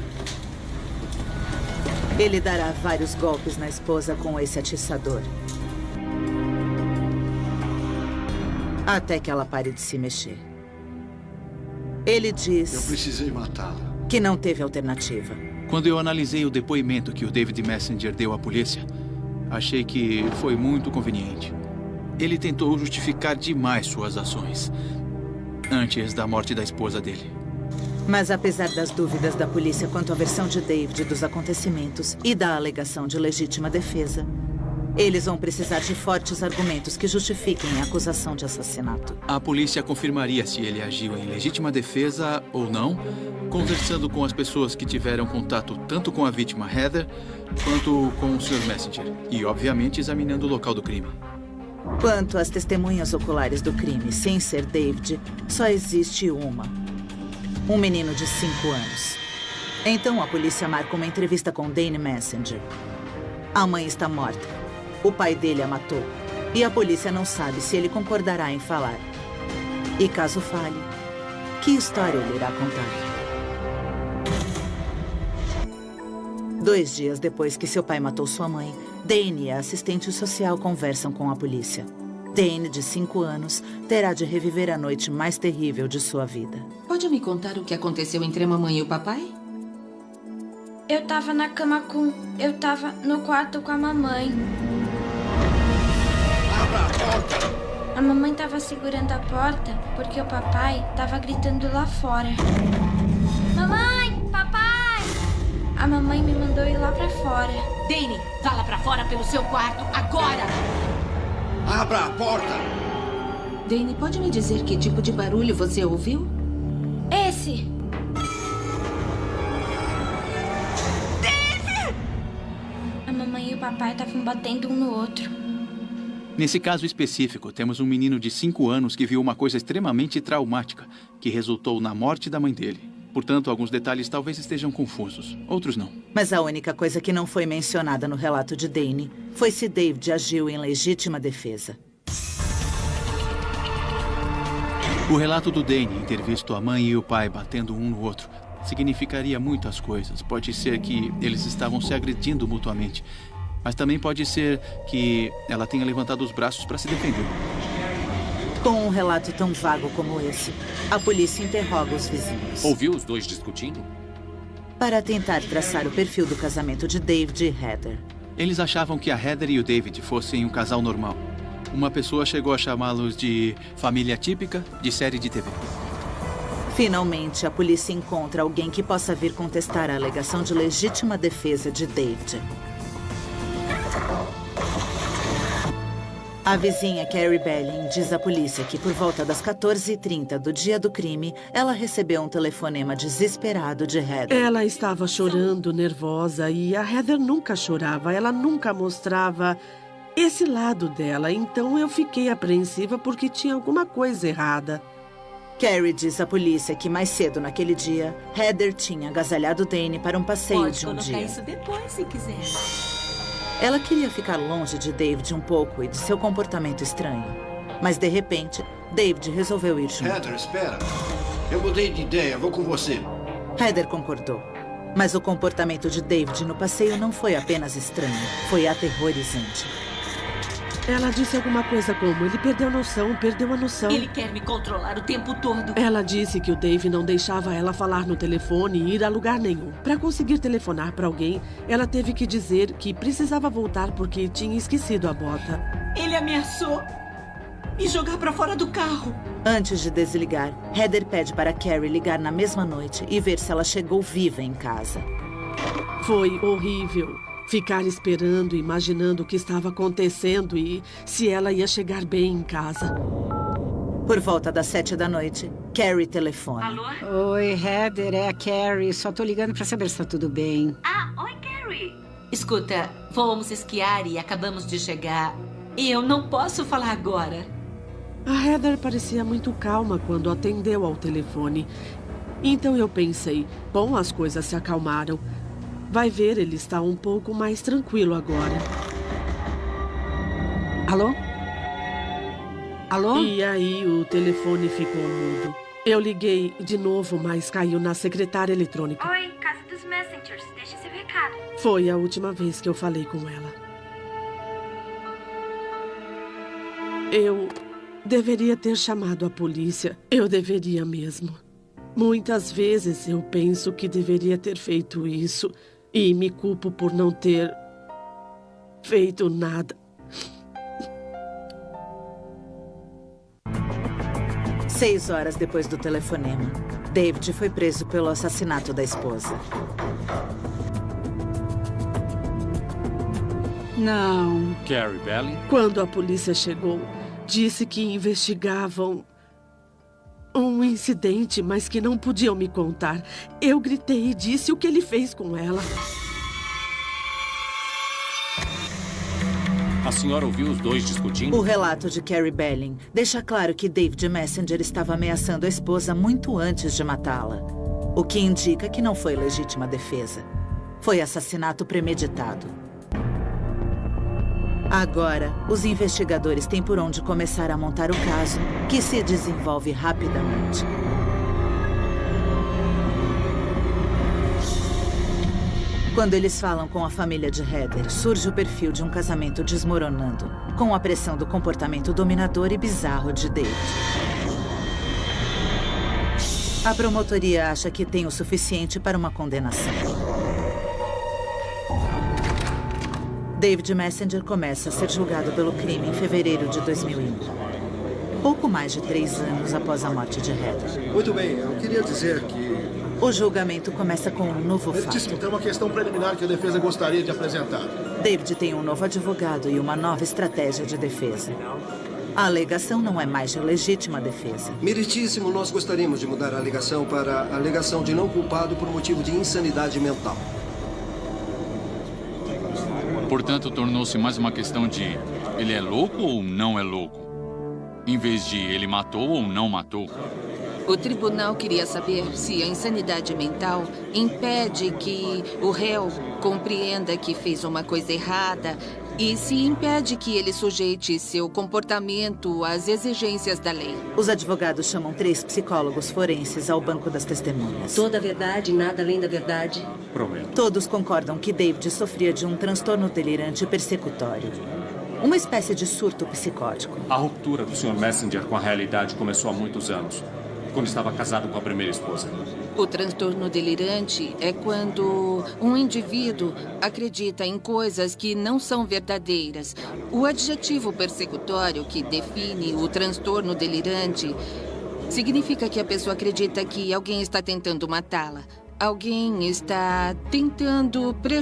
Ele dará vários golpes na esposa com esse atiçador. Até que ela pare de se mexer. Ele diz... Eu precisei matá-la. Que não teve alternativa. Quando eu analisei o depoimento que o David Messenger deu à polícia, achei que foi muito conveniente. Ele tentou justificar demais suas ações antes da morte da esposa dele. Mas apesar das dúvidas da polícia quanto à versão de David dos acontecimentos e da alegação de legítima defesa, eles vão precisar de fortes argumentos que justifiquem a acusação de assassinato. A polícia confirmaria se ele agiu em legítima defesa ou não, conversando com as pessoas que tiveram contato tanto com a vítima Heather quanto com o Sr. Messenger e, obviamente, examinando o local do crime. Quanto às testemunhas oculares do crime, sem ser David, só existe uma. Um menino de 5 anos. Então a polícia marca uma entrevista com Dane Messenger. A mãe está morta. O pai dele a matou. E a polícia não sabe se ele concordará em falar. E caso fale, que história ele irá contar? 2 dias depois que seu pai matou sua mãe, Dane e a assistente social conversam com a polícia. Dane, de 5 anos, terá de reviver a noite mais terrível de sua vida. Pode me contar o que aconteceu entre a mamãe e o papai? Eu tava na cama com... Eu tava no quarto com a mamãe. Abra a porta! A mamãe tava segurando a porta porque o papai tava gritando lá fora. Mamãe! Papai! A mamãe me mandou ir lá pra fora. Dane, vá lá pra fora pelo seu quarto, agora! Abra a porta! Dane, pode me dizer que tipo de barulho você ouviu? Esse! Dave! A mamãe e o papai estavam batendo um no outro. Nesse caso específico, temos um menino de 5 anos que viu uma coisa extremamente traumática, que resultou na morte da mãe dele. Portanto, alguns detalhes talvez estejam confusos, outros não. Mas a única coisa que não foi mencionada no relato de Dane foi se David agiu em legítima defesa. O relato do Dane em ter visto a mãe e o pai batendo um no outro significaria muitas coisas. Pode ser que eles estavam se agredindo mutuamente, mas também pode ser que ela tenha levantado os braços para se defender. Com um relato tão vago como esse, a polícia interroga os vizinhos. Ouviu os dois discutindo? Para tentar traçar o perfil do casamento de David e Heather. Eles achavam que a Heather e o David fossem um casal normal. Uma pessoa chegou a chamá-los de família típica de série de TV. Finalmente, a polícia encontra alguém que possa vir contestar a alegação de legítima defesa de David. A vizinha Carrie Belling diz à polícia que por volta das 14h30 do dia do crime, ela recebeu um telefonema desesperado de Heather. Ela estava chorando, nervosa, e a Heather nunca chorava. Ela nunca mostrava esse lado dela. Então eu fiquei apreensiva porque tinha alguma coisa errada. Carrie diz à polícia que mais cedo naquele dia, Heather tinha agasalhado Danny para um passeio de um dia. Pode colocar isso depois, se quiser. Ela queria ficar longe de David um pouco e de seu comportamento estranho. Mas, de repente, David resolveu ir junto. Heather, espera. Eu mudei de ideia, vou com você. Heather concordou. Mas o comportamento de David no passeio não foi apenas estranho, foi aterrorizante. Ela disse alguma coisa como, ele perdeu a noção. Ele quer me controlar o tempo todo. Ela disse que o Dave não deixava ela falar no telefone e ir a lugar nenhum. Para conseguir telefonar para alguém, ela teve que dizer que precisava voltar porque tinha esquecido a bota. Ele ameaçou me jogar para fora do carro. Antes de desligar, Heather pede para Carrie ligar na mesma noite e ver se ela chegou viva em casa. Foi horrível. Ficar esperando, imaginando o que estava acontecendo e se ela ia chegar bem em casa. Por volta das 7 da noite, Carrie telefona. Alô? Oi, Heather, é a Carrie. Só tô ligando para saber se tá tudo bem. Oi, Carrie. Escuta, fomos esquiar e acabamos de chegar. E eu não posso falar agora. A Heather parecia muito calma quando atendeu ao telefone. Então eu pensei, bom, as coisas se acalmaram. Vai ver, ele está um pouco mais tranquilo agora. Alô? Alô? E aí o telefone ficou mudo. Eu liguei de novo, mas caiu na secretária eletrônica. Oi, casa dos Messengers. Deixe seu recado. Foi a última vez que eu falei com ela. Eu deveria ter chamado a polícia. Eu deveria mesmo. Muitas vezes eu penso que deveria ter feito isso. E me culpo por não ter feito nada. 6 horas depois do telefonema, David foi preso pelo assassinato da esposa. Não. Carrie Belling? Quando a polícia chegou, disse que investigavam um incidente, mas que não podiam me contar. Eu gritei e disse o que ele fez com ela. A senhora ouviu os dois discutindo? O relato de Carrie Belling deixa claro que David Messenger estava ameaçando a esposa muito antes de matá-la. O que indica que não foi legítima defesa. Foi assassinato premeditado. Agora, os investigadores têm por onde começar a montar o caso, que se desenvolve rapidamente. Quando eles falam com a família de Heather, surge o perfil de um casamento desmoronando, com a pressão do comportamento dominador e bizarro de David. A promotoria acha que tem o suficiente para uma condenação. David Messenger começa a ser julgado pelo crime em fevereiro de 2001. Pouco mais de 3 anos após a morte de Heather. Muito bem, eu queria dizer que... O julgamento começa com um novo fato. Meritíssimo, tem uma questão preliminar que a defesa gostaria de apresentar. David tem um novo advogado e uma nova estratégia de defesa. A alegação não é mais de legítima defesa. Meritíssimo, nós gostaríamos de mudar a alegação para a alegação de não culpado por motivo de insanidade mental. Portanto, tornou-se mais uma questão de ele é louco ou não é louco, em vez de ele matou ou não matou. O tribunal queria saber se a insanidade mental impede que o réu compreenda que fez uma coisa errada e se impede que ele sujeite seu comportamento às exigências da lei. Os advogados chamam 3 psicólogos forenses ao banco das testemunhas. Toda a verdade e nada além da verdade. Todos concordam que David sofria de um transtorno delirante persecutório. Uma espécie de surto psicótico. A ruptura do Sr. Messenger com a realidade começou há muitos anos, quando estava casado com a primeira esposa. O transtorno delirante é quando um indivíduo acredita em coisas que não são verdadeiras. O adjetivo persecutório que define o transtorno delirante significa que a pessoa acredita que alguém está tentando matá-la. Alguém está tentando prejudicar